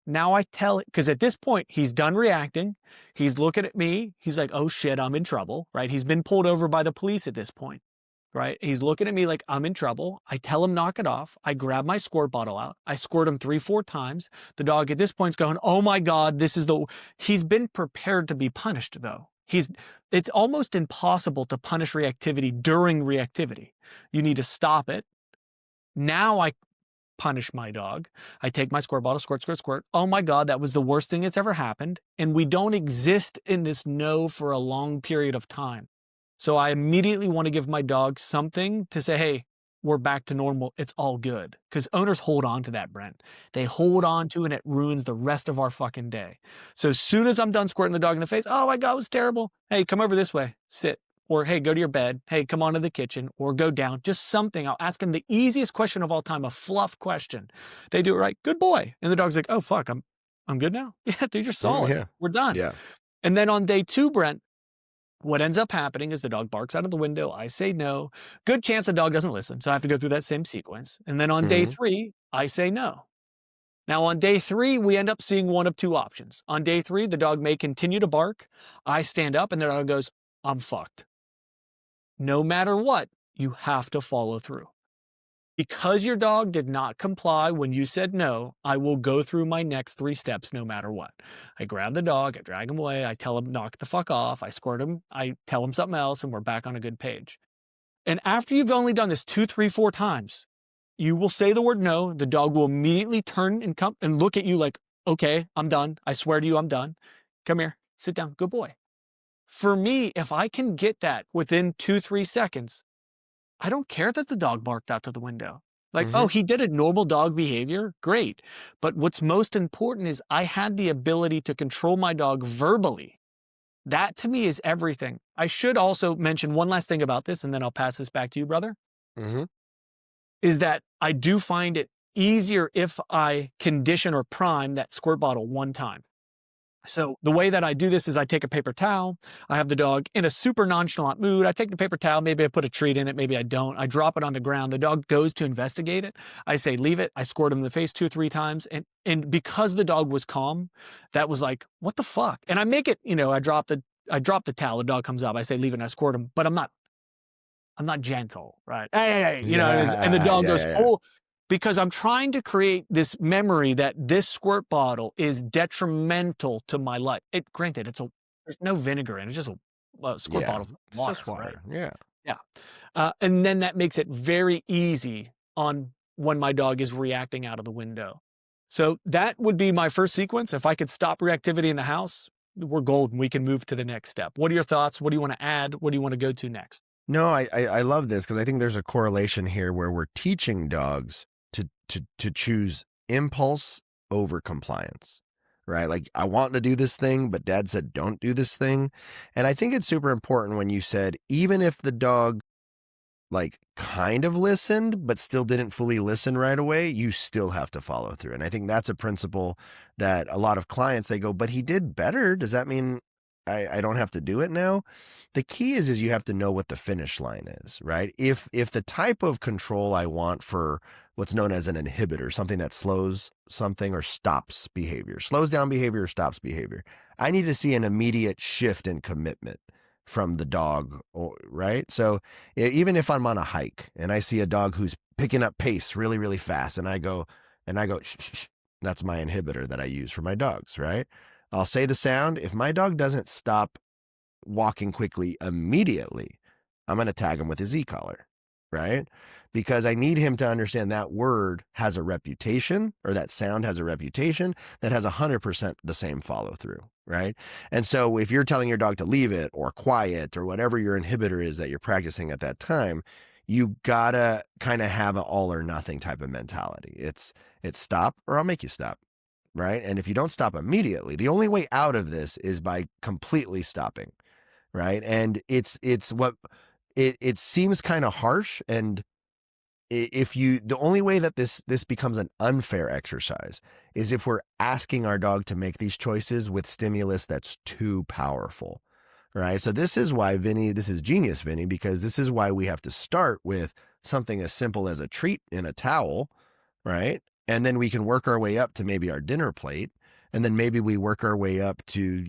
Now I tell it, because at this point, he's done reacting. He's looking at me. He's like, oh shit, I'm in trouble, right? He's been pulled over by the police at this point, right? He's looking at me like I'm in trouble. I tell him, knock it off. I grab my squirt bottle out. I squirt him 3-4 times. The dog at this point is going, oh my God, he's been prepared to be punished though. It's almost impossible to punish reactivity during reactivity. You need to stop it. Now I punish my dog. I take my squirt bottle, squirt, squirt, squirt. Oh my God, that was the worst thing that's ever happened. And we don't exist in this no for a long period of time. So I immediately want to give my dog something to say, hey, we're back to normal. It's all good. Because owners hold on to that, Brent. They hold on to it, and it ruins the rest of our fucking day. So as soon as I'm done squirting the dog in the face, oh my God, it was terrible. Hey, come over this way, sit. Or, hey, go to your bed. Hey, come on to the kitchen, or go down. Just something. I'll ask him the easiest question of all time, a fluff question. They do it right. Good boy. And the dog's like, oh, fuck, I'm I'm good now. Yeah, dude, you're Mm, solid. yeah. We're done. Yeah. And then on day 2, Brent, what ends up happening is the dog barks out of the window. I say no. Good chance the dog doesn't listen. So I have to go through that same sequence. And then on day Mhm. 3, I say no. Now, on day 3, we end up seeing one of 2 options. On day 3, the dog may continue to bark. I stand up and the dog goes, I'm fucked. No matter what, you have to follow through. Because your dog did not comply when you said no, I will go through my next 3 steps no matter what. I grab the dog, I drag him away, I tell him, knock the fuck off, I squirt him, I tell him something else, and we're back on a good page. And after you've only done this 2, 3, 4 times, you will say the word no. The dog will immediately turn and come and look at you like, okay, I'm done. I swear to you, I'm done. Come here, sit down, good boy. For me, if I can get that within 2, 3 seconds, I don't care that the dog barked out to the window. Like, oh, Mhm. he did a normal dog behavior. Great. But what's most important is I had the ability to control my dog verbally. That to me is everything. I should also mention one last thing about this, and then I'll pass this back to you, brother, Mhm. is that I do find it easier if I condition or prime that squirt bottle one time. So the way that I do this is I take a paper towel. I have the dog in a super nonchalant mood. I take the paper towel. Maybe I put a treat in it. Maybe I don't. I drop it on the ground. The dog goes to investigate it. I say, leave it. I squirt him in the face 2 or 3 times. And because the dog was calm, that was like, what the fuck? And I make it, I drop the towel. The dog comes up. I say, leave it. And I squirt him, but I'm not gentle, right? Hey, hey, hey, and the Yeah. dog Yeah, goes yeah, yeah. full because I'm trying to create this memory that this squirt bottle is detrimental to my life. Granted, there's no vinegar in it. It's just a squirt Yeah. bottle of It's water, just right? water. Yeah. Yeah. And then that makes it very easy on when my dog is reacting out of the window. So that would be my first sequence. If I could stop reactivity in the house, we're golden. We can move to the next step. What are your thoughts? What do you want to add? What do you want to go to next? No, I love this because I think there's a correlation here where we're teaching dogs to choose impulse over compliance, right? Like I want to do this thing, but dad said don't do this thing. And I think it's super important when you said even if the dog like kind of listened, but still didn't fully listen right away, you still have to follow through. And I think that's a principle that a lot of clients they go, but he did better. Does that mean I don't have to do it now? The key is you have to know what the finish line is, right? If the type of control I want for what's known as an inhibitor, something that slows something or stops behavior, slows down behavior or stops behavior, I need to see an immediate shift in commitment from the dog, or right? So even if I'm on a hike and I see a dog who's picking up pace really, really fast, and I go, shh, shh, shh. That's my inhibitor that I use for my dogs, right? I'll say the sound. If my dog doesn't stop walking quickly immediately, I'm going to tag him with his e-collar, right? Because I need him to understand that word has a reputation, or that sound has a reputation that has 100% the same follow through, right? And so if you're telling your dog to leave it or quiet or whatever your inhibitor is that you're practicing at that time, you gotta kind of have an all or nothing type of mentality. It's stop or I'll make you stop, right? And if you don't stop immediately, the only way out of this is by completely stopping, right? And it's what it seems kind of harsh, and if you the only way that this becomes an unfair exercise is if we're asking our dog to make these choices with stimulus that's too powerful, right? So this is why Vinnie, this is genius, Vinnie, because this is why we have to start with something as simple as a treat in a towel, right? And then we can work our way up to maybe our dinner plate. And then maybe we work our way up to,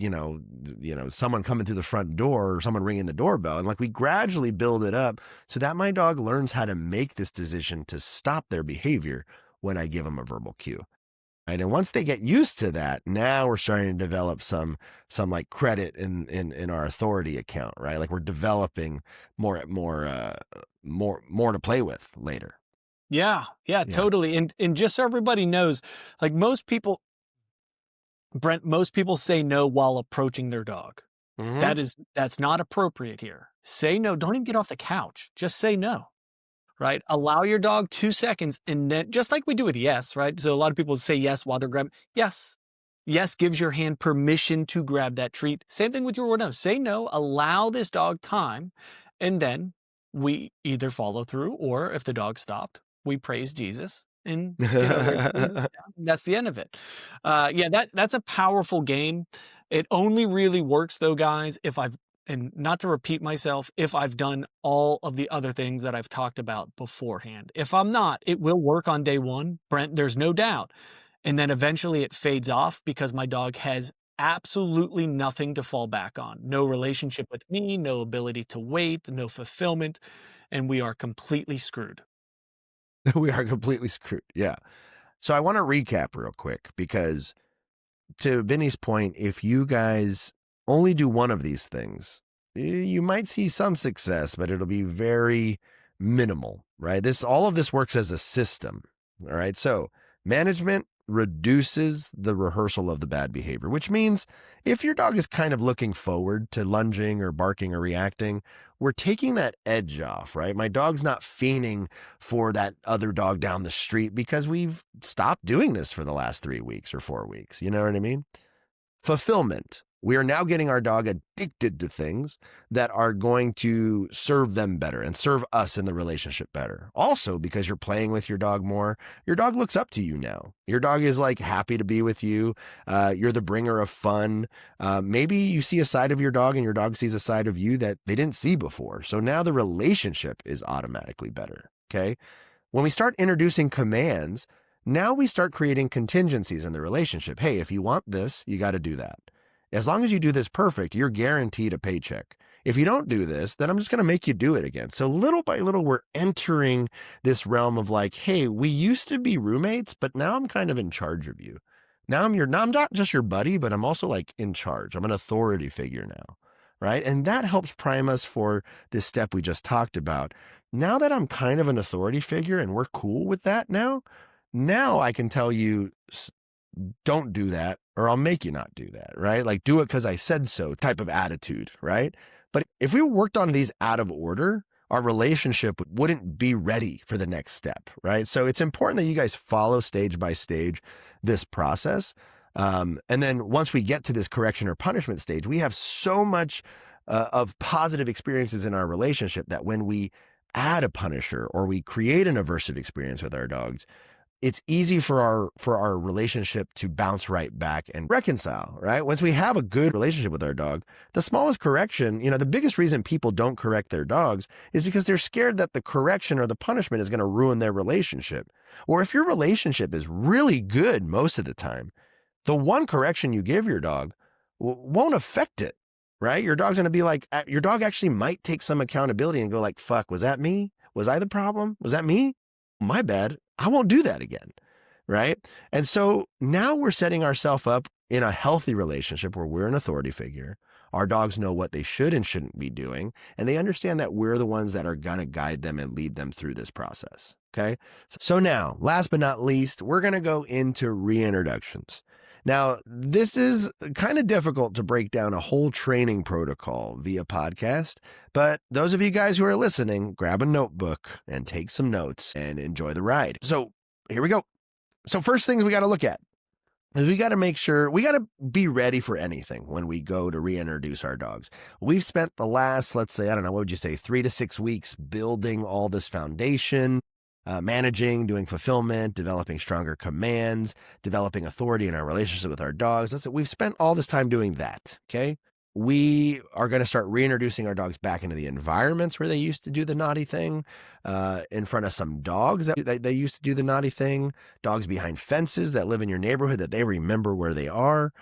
someone coming through the front door or someone ringing the doorbell. And like we gradually build it up so that my dog learns how to make this decision to stop their behavior when I give them a verbal cue. Right? And once they get used to that, now we're starting to develop some like credit in our authority account, right? Like we're developing more to play with later. Yeah, yeah, Yeah. totally. And just so everybody knows, like most people, Brent, most people say no while approaching their dog. Mm-hmm. That's not appropriate here. Say no. Don't even get off the couch. Just say no. Right? Allow your dog 2 seconds and then just like we do with yes, right? So a lot of people say yes while they're grabbing. Yes. Yes gives your hand permission to grab that treat. Same thing with your word no. Say no, allow this dog time, and then we either follow through or if the dog stopped, we praise Jesus and, that's the end of it. Yeah, that's a powerful game. It only really works though, guys, if I've and not to repeat myself, if I've done all of the other things that I've talked about beforehand. If I'm not, it will work on day 1, Brent, there's no doubt. And then eventually it fades off because my dog has absolutely nothing to fall back on. No relationship with me, no ability to wait, no fulfillment, and we are completely screwed. We are completely screwed. Yeah. So I want to recap real quick because to Vinny's point, if you guys only do one of these things, you might see some success, but it'll be very minimal, right? All of this works as a system. All right. So management reduces the rehearsal of the bad behavior, which means if your dog is kind of looking forward to lunging or barking or reacting, we're taking that edge off, right? My dog's not fiending for that other dog down the street because we've stopped doing this for the last 3 weeks or 4 weeks. You know what I mean? Fulfillment. We are now getting our dog addicted to things that are going to serve them better and serve us in the relationship better. Also, because you're playing with your dog more, your dog looks up to you now. Your dog is like happy to be with you. You're the bringer of fun. Maybe you see a side of your dog and your dog sees a side of you that they didn't see before. So now the relationship is automatically better. Okay. When we start introducing commands, now we start creating contingencies in the relationship. Hey, if you want this, you got to do that. As long as you do this perfect, you're guaranteed a paycheck. If you don't do this, then I'm just going to make you do it again. So little by little, we're entering this realm of like, hey, we used to be roommates, but now I'm kind of in charge of you. Now I'm not just your buddy, but I'm also like in charge. I'm an authority figure now, right? And that helps prime us for this step we just talked about. Now that I'm kind of an authority figure and we're cool with that now I can tell you, don't do that, or I'll make you not do that, right? Like do it because I said so type of attitude, right? But if we worked on these out of order, our relationship wouldn't be ready for the next step, right? So it's important that you guys follow stage by stage this process. And then once we get to this correction or punishment stage, we have so much of positive experiences in our relationship that when we add a punisher or we create an aversive experience with our dogs, it's easy for our relationship to bounce right back and reconcile, right? Once we have a good relationship with our dog, the smallest correction, the biggest reason people don't correct their dogs is because they're scared that the correction or the punishment is going to ruin their relationship. Or if your relationship is really good most of the time, the one correction you give your dog won't affect it, right? Your dog's going to be like, your dog actually might take some accountability and go like, fuck, was that me? Was I the problem? Was that me? My bad. I won't do that again. Right. And so now we're setting ourselves up in a healthy relationship where we're an authority figure. Our dogs know what they should and shouldn't be doing, and they understand that we're the ones that are going to guide them and lead them through this process. Okay. So now, last but not least, we're going to go into reintroductions. Now, this is kind of difficult to break down a whole training protocol via podcast, but those of you guys who are listening, grab a notebook and take some notes and enjoy the ride. So here we go. So first things we got to look at is we got to make sure we got to be ready for anything when we go to reintroduce our dogs. We've spent the last, let's say, I don't know, what would you say, 3 to 6 weeks building all this foundation, managing, doing fulfillment, developing stronger commands, developing authority in our relationship with our dogs. That's it. We've spent all this time doing that. Okay. We are going to start reintroducing our dogs back into the environments where they used to do the naughty thing, in front of some dogs that they used to do the naughty thing, dogs behind fences that live in your neighborhood that they remember where they are.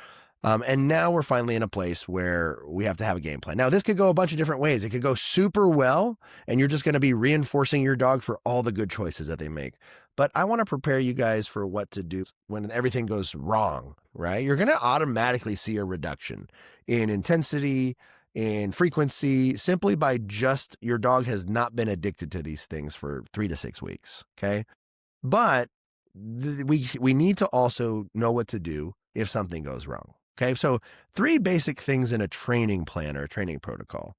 And now we're finally in a place where we have to have a game plan. Now, this could go a bunch of different ways. It could go super well, and you're just going to be reinforcing your dog for all the good choices that they make. But I want to prepare you guys for what to do when everything goes wrong, right? You're going to automatically see a reduction in intensity, in frequency, simply by just your dog has not been addicted to these things for 3 to 6 weeks, okay? But we need to also know what to do if something goes wrong. Okay, so 3 basic things in a training plan or a training protocol.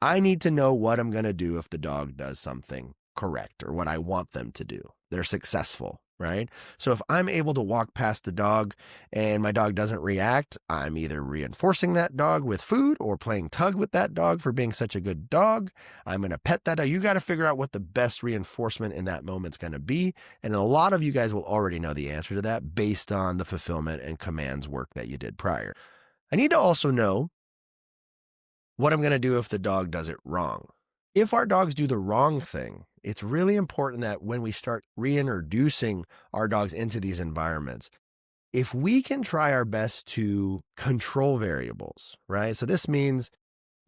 I need to know what I'm going to do if the dog does something correct or what I want them to do. They're successful. right? So if I'm able to walk past the dog and my dog doesn't react, I'm either reinforcing that dog with food or playing tug with that dog for being such a good dog. I'm going to pet that dog. You got to figure out what the best reinforcement in that moment's going to be. And a lot of you guys will already know the answer to that based on the fulfillment and commands work that you did prior. I need to also know what I'm going to do if the dog does it wrong. If our dogs do the wrong thing, it's really important that when we start reintroducing our dogs into these environments, if we can try our best to control variables, right? So this means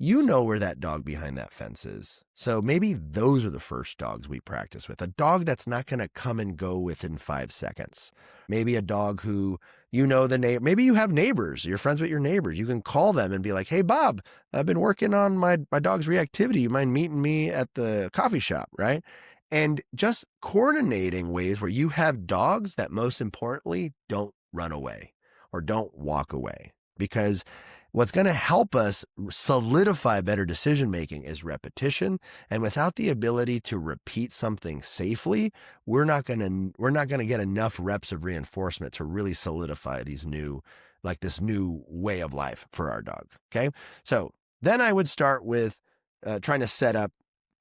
you know where that dog behind that fence is. So maybe those are the first dogs we practice with. A dog that's not going to come and go within 5 seconds. Maybe a dog who, you know, the neighbor, maybe you have neighbors, you're friends with your neighbors. You can call them and be like, hey, Bob, I've been working on my dog's reactivity. You mind meeting me at the coffee shop, right? And just coordinating ways where you have dogs that most importantly don't run away or don't walk away. Because what's going to help us solidify better decision making is repetition. And without the ability to repeat something safely, we're not going to get enough reps of reinforcement to really solidify this new way of life for our dog. Okay. So then I would start with trying to set up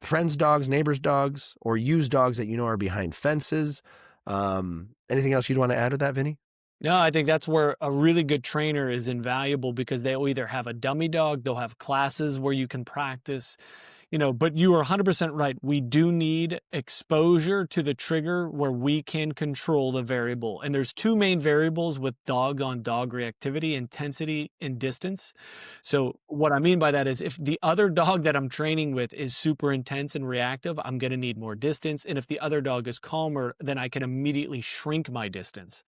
friends' dogs, neighbors' dogs, or use dogs that you know are behind fences. Anything else you'd want to add to that, Vinny? No, I think that's where a really good trainer is invaluable because they'll either have a dummy dog, they'll have classes where you can practice, but you are 100% right. We do need exposure to the trigger where we can control the variable. And there's two main variables with dog on dog reactivity: intensity and distance. So what I mean by that is if the other dog that I'm training with is super intense and reactive, I'm going to need more distance. And if the other dog is calmer, then I can immediately shrink my distance.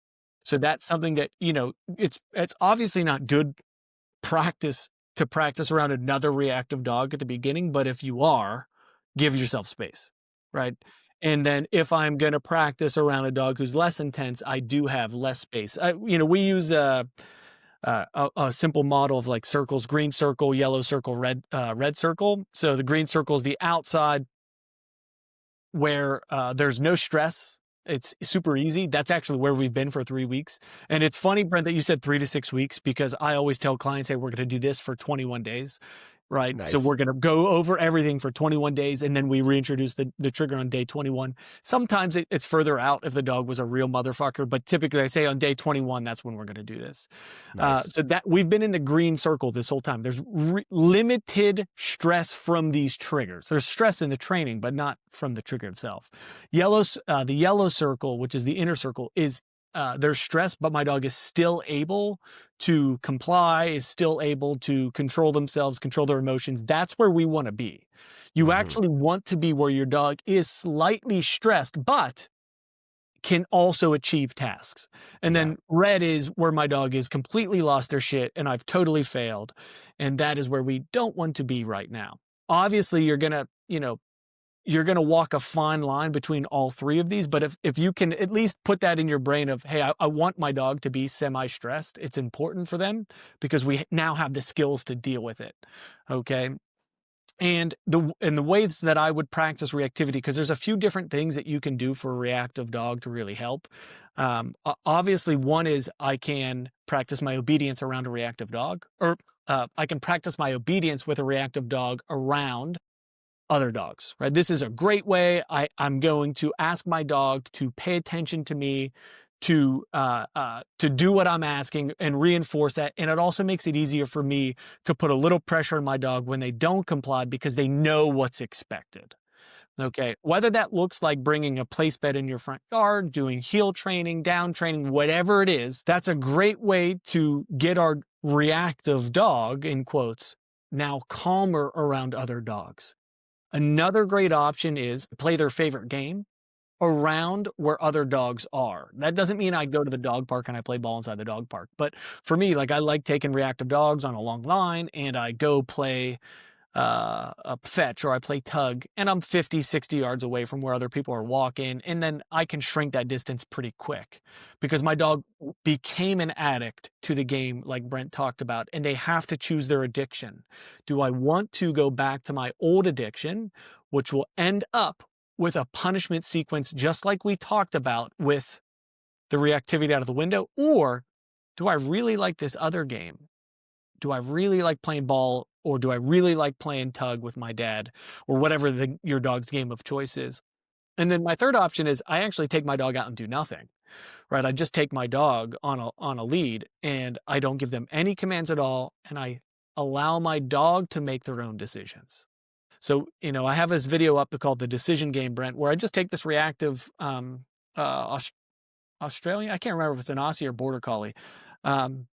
So that's something that, it's obviously not good practice to practice around another reactive dog at the beginning, but if you are, give yourself space, right? And then if I'm going to practice around a dog who's less intense, I do have less space. We use a simple model of like circles: green circle, yellow circle, red circle. So the green circle is the outside where there's no stress. It's super easy. That's actually where we've been for 3 weeks. And it's funny, Brent, that you said 3 to 6 weeks, because I always tell clients, hey, we're going to do this for 21 days. Right. So Nice. we're going to go over everything for 21 days, and then we reintroduce the trigger on day 21. Sometimes it's further out if the dog was a real motherfucker, but typically I say on day 21, that's when we're going to do this. Nice. So that we've been in the green circle this whole time. There's limited stress from these triggers. There's stress in the training, but not from the trigger itself. The yellow circle, which is the inner circle, is there's stress, but my dog is still able to comply, is still able to control themselves, control their emotions. That's where we want to be. You actually want to be where your dog is slightly stressed, but can also achieve tasks. And then red is where my dog is completely lost their shit and I've totally failed. And that is where we don't want to be right now. Obviously, you're going to walk a fine line between all three of these. But if you can at least put that in your brain of, hey, I want my dog to be semi-stressed. It's important for them because we now have the skills to deal with it. Okay. And the ways that I would practice reactivity, because there's a few different things that you can do for a reactive dog to really help. Obviously, one is I can practice my obedience around a reactive dog, or I can practice my obedience with a reactive dog around other dogs, right? This is a great way. I'm going to ask my dog to pay attention to me, to do what I'm asking and reinforce that. And it also makes it easier for me to put a little pressure on my dog when they don't comply because they know what's expected. Okay. Whether that looks like bringing a place bed in your front yard, doing heel training, down training, whatever it is, that's a great way to get our reactive dog, in quotes, now calmer around other dogs. Another great option is play their favorite game around where other dogs are. That doesn't mean I go to the dog park and I play ball inside the dog park. But for me, like I like taking reactive dogs on a long line and I go play a fetch or I play tug and I'm 50, 60 yards away from where other people are walking. And then I can shrink that distance pretty quick because my dog became an addict to the game like Brent talked about, and they have to choose their addiction. Do I want to go back to my old addiction, which will end up with a punishment sequence just like we talked about with the reactivity out of the window? Or do I really like this other game? Do I really like playing ball, or do I really like playing tug with my dad, or whatever your dog's game of choice is? And then my third option is I actually take my dog out and do nothing, right? I just take my dog on a lead and I don't give them any commands at all. And I allow my dog to make their own decisions. So, I have this video up called The Decision Game, Brent, where I just take this reactive Aus- Australian, I can't remember if it's an Aussie or Border Collie. Um,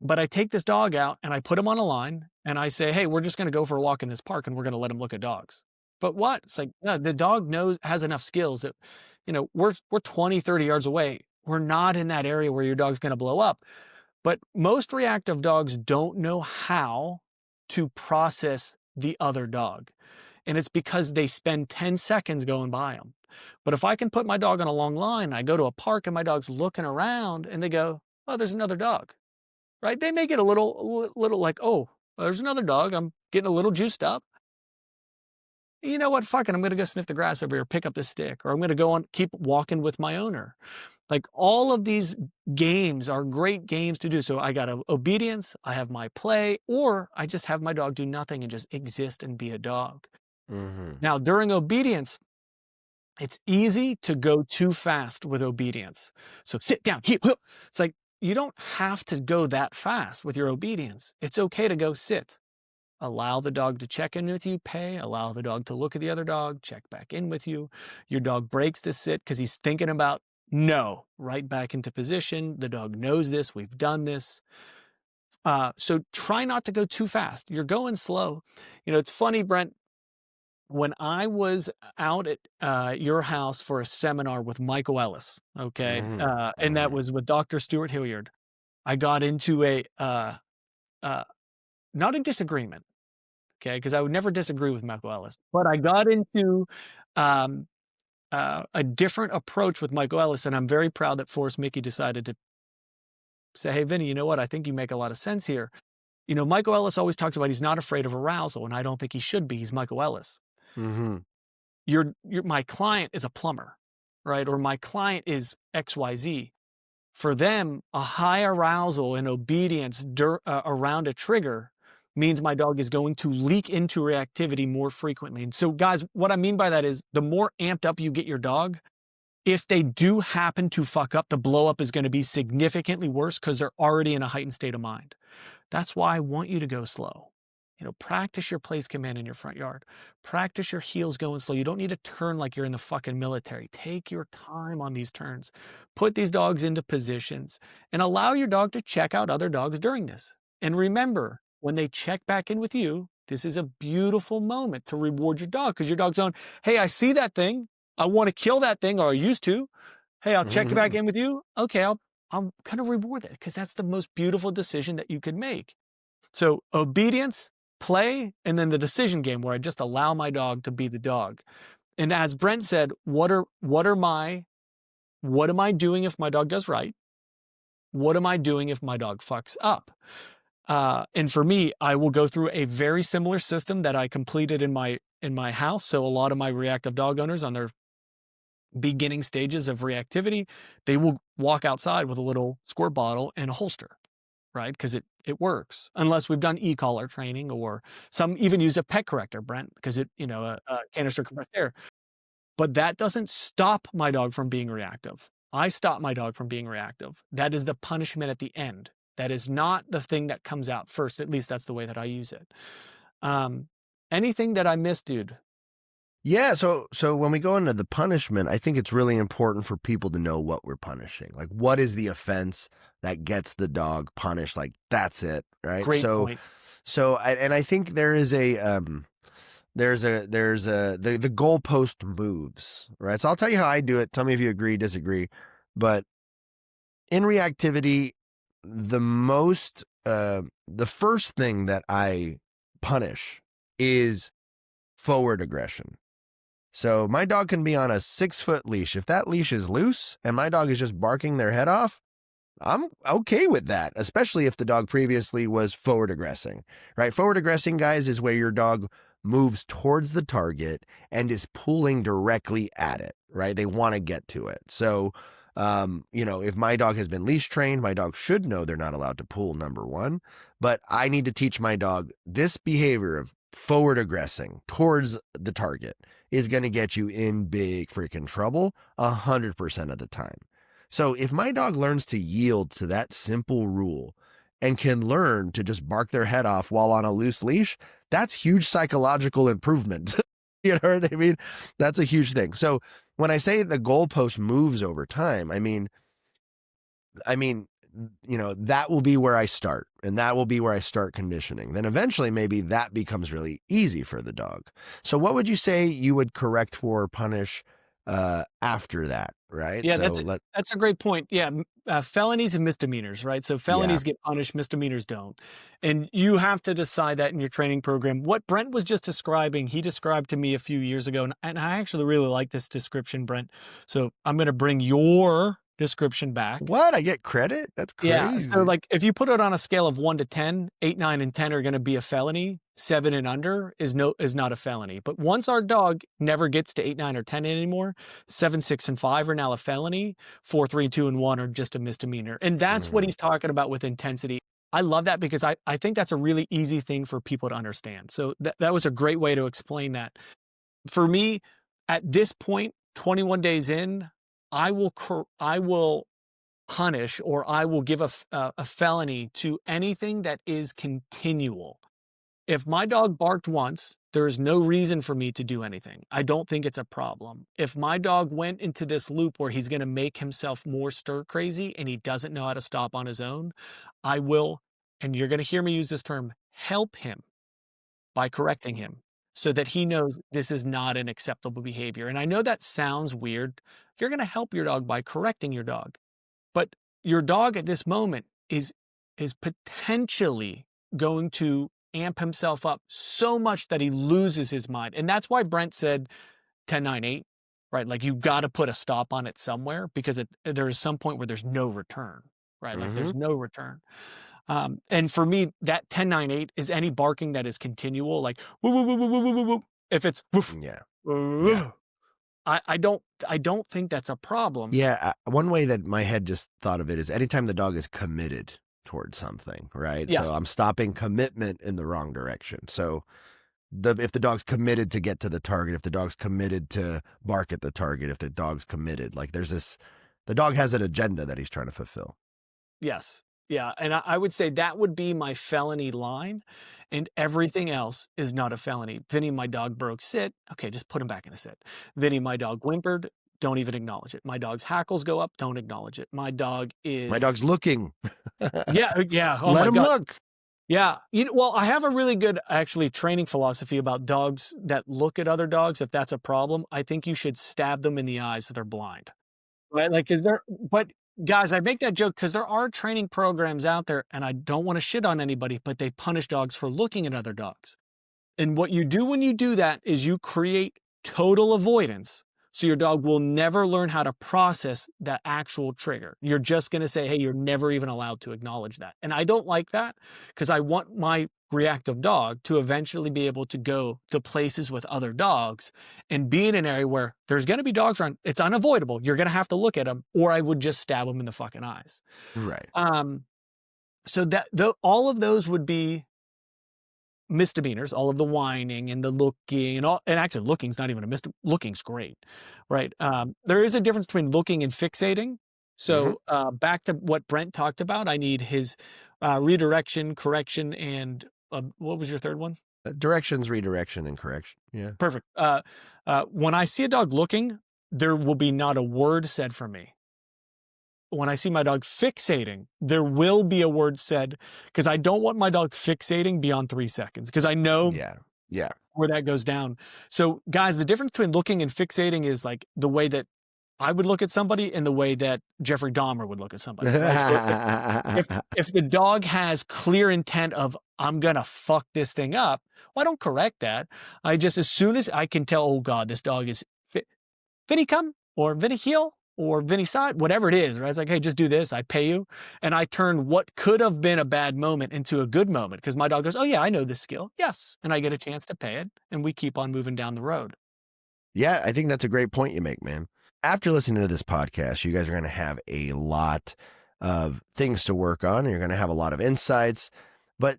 but I take this dog out and I put him on a line and I say, "Hey, we're just gonna go for a walk in this park and we're gonna let him look at dogs." But what? It's like, no, the dog has enough skills that, we're 20, 30 yards away. We're not in that area where your dog's gonna blow up. But most reactive dogs don't know how to process the other dog. And it's because they spend 10 seconds going by them. But if I can put my dog on a long line, I go to a park and my dog's looking around and they go, "Oh, there's another dog." Right? They may get a little like, "Oh, there's another dog. I'm getting a little juiced up. You know what? Fuck it. I'm gonna go sniff the grass over here, pick up this stick, or I'm gonna go on, keep walking with my owner." Like all of these games are great games to do. So I got obedience, I have my play, or I just have my dog do nothing and just exist and be a dog. Mm-hmm. Now, during obedience, it's easy to go too fast with obedience. So sit down, heel, heel. It's like you don't have to go that fast with your obedience. It's okay to go sit. Allow the dog to check in with you, pay, allow the dog to look at the other dog, check back in with you. Your dog breaks the sit because he's thinking about no, right back into position. The dog knows this, we've done this. So try not to go too fast. You're going slow. It's funny, Brent, when I was out at your house for a seminar with Michael Ellis, okay, Mm-hmm. and that Mm-hmm. was with Dr. Stuart Hilliard, I got into uh, not a disagreement, okay, because I would never disagree with Michael Ellis, but I got into um, a different approach with Michael Ellis, and I'm very proud that Forrest Mickey decided to say, "Hey, Vinny, you know what? I think you make a lot of sense here." Michael Ellis always talks about he's not afraid of arousal, and I don't think he should be. He's Michael Ellis. Mm-hmm. My client is a plumber, right? Or my client is XYZ. For them, a high arousal and obedience around a trigger means my dog is going to leak into reactivity more frequently. And so, guys, what I mean by that is the more amped up you get your dog, if they do happen to fuck up, the blow up is going to be significantly worse because they're already in a heightened state of mind. That's why I want you to go slow. Practice your place command in your front yard. Practice your heels going slow. You don't need to turn like you're in the fucking military. Take your time on these turns. Put these dogs into positions and allow your dog to check out other dogs during this. And remember, when they check back in with you, this is a beautiful moment to reward your dog because your dog's going, "Hey, I see that thing. I want to kill that thing, or I used to. Hey, I'll check back Mm-hmm. in with you. Okay, I'm kind of reward it because that's the most beautiful decision that you could make." So obedience, play, and then the decision game where I just allow my dog to be the dog. And as Brent said, what am I doing if my dog does right? What am I doing if my dog fucks up? And for me, I will go through a very similar system that I completed in my house. So a lot of my reactive dog owners on their beginning stages of reactivity, they will walk outside with a little squirt bottle and a holster, right? Because it works. Unless we've done e-collar training, or some even use a pet corrector, Brent, because a canister compressed air. But that doesn't stop my dog from being reactive. I stop my dog from being reactive. That is the punishment at the end. That is not the thing that comes out first. At least that's the way that I use it. Um, Anything that I missed, dude? Yeah, so when we go into the punishment, I think it's really important for people to know what we're punishing. Like, what is the offense that gets the dog punished? Like, that's it, right? Great point. And I think there is the goalpost moves, right? So I'll tell you how I do it. Tell me if you agree, disagree. But in reactivity, the first thing that I punish is forward aggression. So my dog can be on a 6-foot leash. If that leash is loose and my dog is just barking their head off, I'm okay with that, especially if the dog previously was forward aggressing, right? Forward aggressing, guys, is where your dog moves towards the target and is pulling directly at it, right? They want to get to it. So If my dog has been leash trained, my dog should know they're not allowed to pull, number one. But I need to teach my dog this behavior of forward aggressing towards the target is going to get you in big freaking trouble 100% of the time. So if my dog learns to yield to that simple rule and can learn to just bark their head off while on a loose leash, that's huge psychological improvement. You know what I mean? That's a huge thing. So when I say the goalpost moves over time, I mean, that will be where I start, and that will be where I start conditioning. Then eventually maybe that becomes really easy for the dog. So what would you say you would correct for or punish after that, right? Yeah, So that's a great point. Yeah, felonies and misdemeanors, right? So yeah. felonies get punished, misdemeanors don't. And you have to decide that in your training program. What Brent was just describing, he described to me a few years ago, and I actually really like this description, Brent. So I'm going to bring your description back. What? I get credit? That's Yeah, so, crazy. like, if you put it on a scale of 1 to 10, 8, 9, and 10 are gonna be a felony, 7 and under is not a felony, but once our dog never gets to 8, 9, or 10 anymore, 7, 6, and 5 are now a felony, 4, 3, 2, and 1 are just a misdemeanor, and that's what Mhm. he's talking about with intensity. I love that because I think that's a really easy thing for people to understand, so that was a great way to explain that. For me, at this point, 21 days in, I will punish or I will give a felony to anything that is continual. If my dog barked once, there is no reason for me to do anything. I don't think it's a problem. If my dog went into this loop where he's going to make himself more stir crazy and he doesn't know how to stop on his own, I will, and you're going to hear me use this term, help him by correcting him so that he knows this is not an acceptable behavior. And I know that sounds weird. You're going to help your dog by correcting your dog. But your dog at this moment is potentially going to amp himself up so much that he loses his mind. And that's why Brent said 10, 9, 8, right? Like you got to put a stop on it somewhere because there is some point where there's no return, right? Like there's Mhm. no return. And for me, that 10, 9, 8 is any barking that is continual, like woo, woo, woo, woo, woo, woo, woo, woo. If it's woof, Yeah. Yeah. woof, I don't think that's a problem. Yeah, one way that my head just thought of it is anytime the dog is committed towards something, right? So Yes. I'm stopping commitment in the wrong direction. So if the dog's committed to get to the target, if the dog's committed to bark at the target, if the dog's committed, like the dog has an agenda that he's trying to fulfill. Yes. Yeah, and I would say that would be my felony line, and everything else is not a felony. Vinny, my dog broke sit. Okay, just put him back in a sit. Vinny, my dog whimpered. Don't even acknowledge it. My dog's hackles go up. Don't acknowledge it. My dog My is dog's looking. yeah, yeah. Oh Let my him god. look. Yeah. Well, I have a really good actually training philosophy about dogs that look at other dogs. If that's a problem, I think you should stab them in the eyes so they're blind. Right, like, is there but guys, I make that joke because there are training programs out there, and I don't wanna shit on anybody, but they punish dogs for looking at other dogs. And what you do when you do that is you create total avoidance. So your dog will never learn how to process that actual trigger. You're just going to say, hey, you're never even allowed to acknowledge that. And I don't like that because I want my reactive dog to eventually be able to go to places with other dogs and be in an area where there's going to be dogs around. It's unavoidable. You're going to have to look at them, or I would just stab them in the fucking eyes. Right. Um, so all of those would be misdemeanors, all of the whining and the looking and all, and actually looking's not even a looking's great, right? There is a difference between looking and fixating. Hmm. So back to what Brent talked about, I need his redirection, correction, and what was your third one? Directions, redirection, and correction. Yeah. Perfect. When I see a dog looking, there will be not a word said from me. When I see my dog fixating, there will be a word said because I don't want my dog fixating beyond 3 seconds because I know Yeah. Yeah. where that goes down. So, guys, the difference between looking and fixating is like the way that I would look at somebody and the way that Jeffrey Dahmer would look at somebody, right? So if the dog has clear intent of I'm gonna fuck this thing up, well, I don't correct that. I just as soon as I can tell, oh God, this dog is Vinny come or Vinny heel or Vinny side, whatever it is, right? It's like, hey, just do this. I pay you. And I turn what could have been a bad moment into a good moment because my dog goes, oh, yeah, I know this skill. Yes. And I get a chance to pay it. And we keep on moving down the road. Yeah, I think that's a great point you make, man. after listening to this podcast, you guys are going to have a lot of things to work on. And you're going to have a lot of insights, but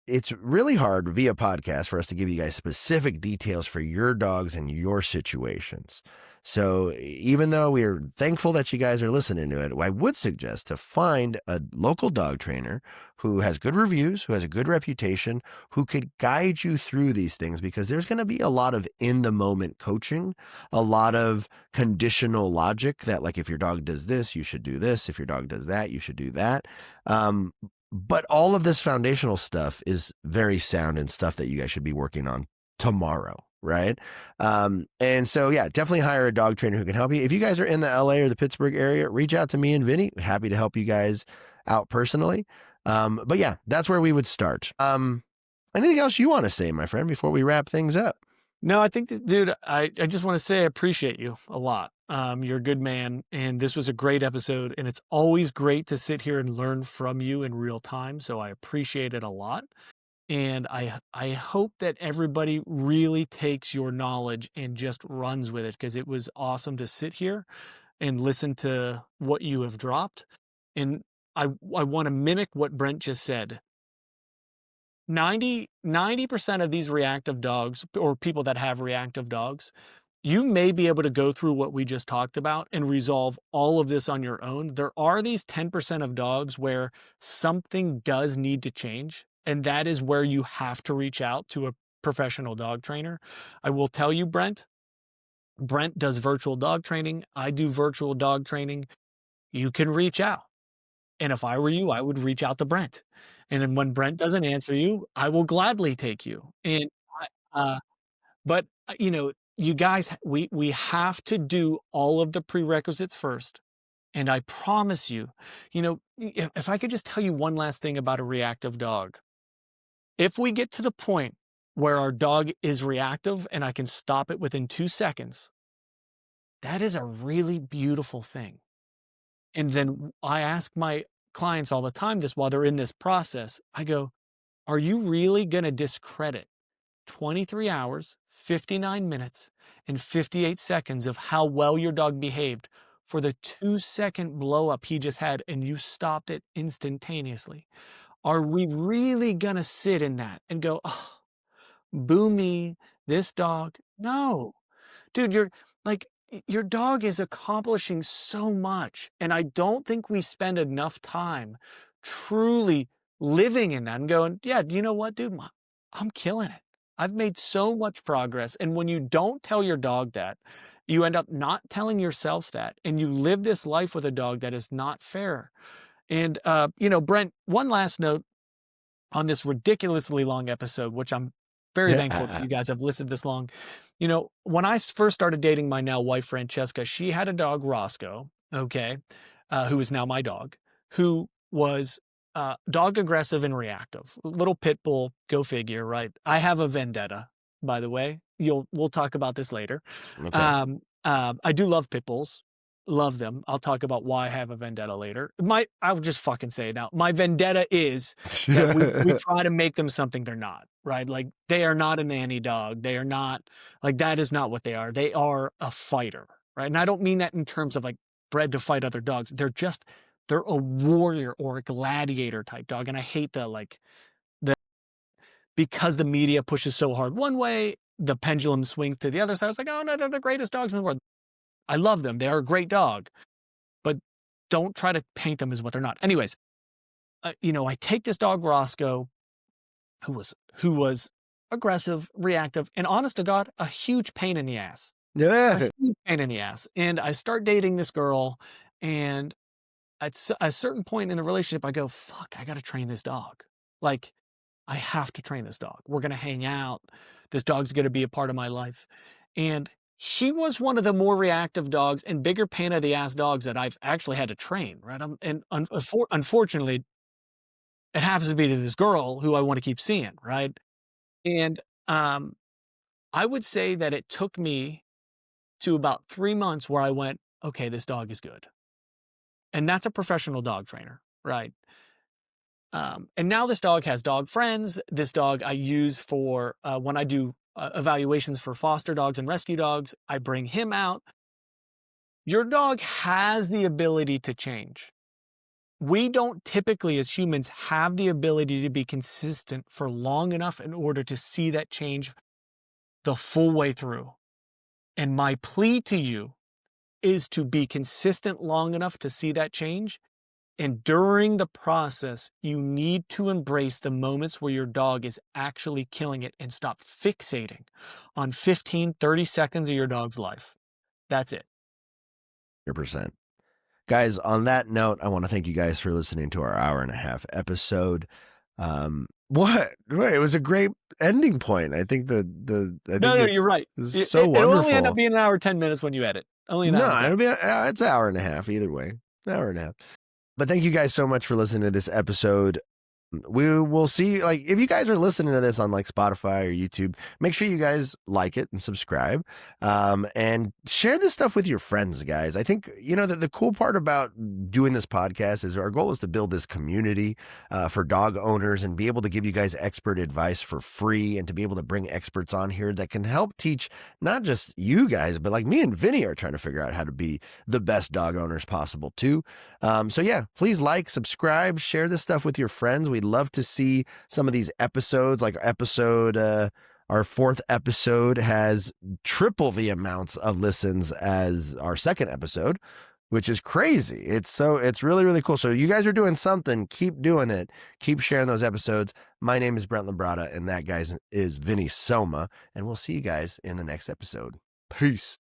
it's really hard via podcast for us to give you guys specific details for your dogs and your situations. So even though we're thankful that you guys are listening to it, I would suggest to find a local dog trainer who has good reviews, who has a good reputation, who could guide you through these things, because there's going to be a lot of in the moment coaching, a lot of conditional logic that, like, if your dog does this, you should do this. If your dog does that, you should do that. But all of this foundational stuff is very sound and stuff that you guys should be working on tomorrow, right? And so, yeah, definitely hire a dog trainer who can help you. If you guys are in the LA or the Pittsburgh area, reach out to me and Vinnie. Happy to help you guys out personally. But yeah, that's where we would start. Anything else you want to say, my friend, before we wrap things up? No, I think that, dude, I just want to say I appreciate you a lot. You're a good man, and this was a great episode, and it's always great to sit here and learn from you in real time. So I appreciate it a lot. And I hope that everybody really takes your knowledge and just runs with it, because it was awesome to sit here and listen to what you have dropped. And I want to mimic what Brent just said. 90% of these reactive dogs, or people that have reactive dogs, you may be able to go through what we just talked about and resolve all of this on your own. There are these 10% of dogs where something does need to change, and that is where you have to reach out to a professional dog trainer. I will tell you, Brent does virtual dog training. I do virtual dog training. You can reach out. And if I were you, I would reach out to Brent. And then when Brent doesn't answer you, I will gladly take you. And but you guys, we have to do all of the prerequisites first. And I promise you, if I could just tell you one last thing about a reactive dog. If we get to the point where our dog is reactive and I can stop it within 2 seconds, that is a really beautiful thing. And then I ask my clients all the time this while they're in this process. I go, are you really going to discredit 23 hours, 59 minutes, and 58 seconds of how well your dog behaved for the 2-second blow up he just had, and you stopped it instantaneously? Are we really going to sit in that and go, oh, boo me, this dog? No. Dude, your dog is accomplishing so much, and I don't think we spend enough time truly living in that and going, yeah, you know what, dude? I'm killing it. I've made so much progress. And when you don't tell your dog that, you end up not telling yourself that, and you live this life with a dog that is not fair. And Brent, one last note on this ridiculously long episode, which I'm very thankful that you guys have listened this long. When I first started dating my now wife, Francesca, she had a dog, Roscoe, okay, who is now my dog, who was dog aggressive and reactive. Little pit bull, go figure, right? I have a vendetta, by the way. We'll talk about this later. Okay. I do love pit bulls. Love them. I'll talk about why I have a vendetta later. I'll just fucking say it now. My vendetta is that we try to make them something they're not, right? Like, they are not a nanny dog. They are not, like, that is not what they are. They are a fighter, right? And I don't mean that in terms of like bred to fight other dogs. They're a warrior or a gladiator type dog. And I hate because the media pushes so hard one way, the pendulum swings to the other side. It's like, oh no, they're the greatest dogs in the world. I love them. They are a great dog, but don't try to paint them as what they're not. Anyways, I take this dog Roscoe, who was aggressive, reactive, and honest to God, a huge pain in the ass. A Yeah. huge pain in the ass. And I start dating this girl, and at a certain point in the relationship, I go, fuck, I got to train this dog. Like, I have to train this dog. We're going to hang out. This dog's going to be a part of my life. And he was one of the more reactive dogs and bigger pain in the ass dogs that I've actually had to train, right? Unfortunately, it happens to be to this girl who I want to keep seeing, right? And I would say that it took me to about 3 months where I went, okay, this dog is good. And that's a professional dog trainer, right? And now this dog has dog friends. This dog I use for when I do evaluations for foster dogs and rescue dogs. I bring him out. Your dog has the ability to change. We don't typically, as humans, have the ability to be consistent for long enough in order to see that change the full way through. And my plea to you is to be consistent long enough to see that change. And during the process, you need to embrace the moments where your dog is actually killing it and stop fixating on 15, 30 seconds of your dog's life. That's it. 100%. Guys, on that note, I want to thank you guys for listening to our 1.5 hour episode. What? It was a great ending point. I think I think No, you're right. it's so It'll only end up wonderful. being an hour, 10 minutes when you edit. Only an hour. No, it'll be it's an 1.5 hours either way. 1.5 hours. But thank you guys so much for listening to this episode. We will see, like, if you guys are listening to this on like Spotify or YouTube, make sure you guys like it and subscribe, and share this stuff with your friends, guys. I think, the cool part about doing this podcast is our goal is to build this community for dog owners and be able to give you guys expert advice for free, and to be able to bring experts on here that can help teach not just you guys, but like me and Vinnie are trying to figure out how to be the best dog owners possible too. So yeah, please like, subscribe, share this stuff with your friends. We'd love to see some of these episodes, like our 4th episode has triple the amounts of listens as our 2nd episode, which is crazy. It's really, really cool. So you guys are doing something. Keep doing it. Keep sharing those episodes. My name is Brent LaBrada, and that guy is Vinnie Somma, and we'll see you guys in the next episode. Peace.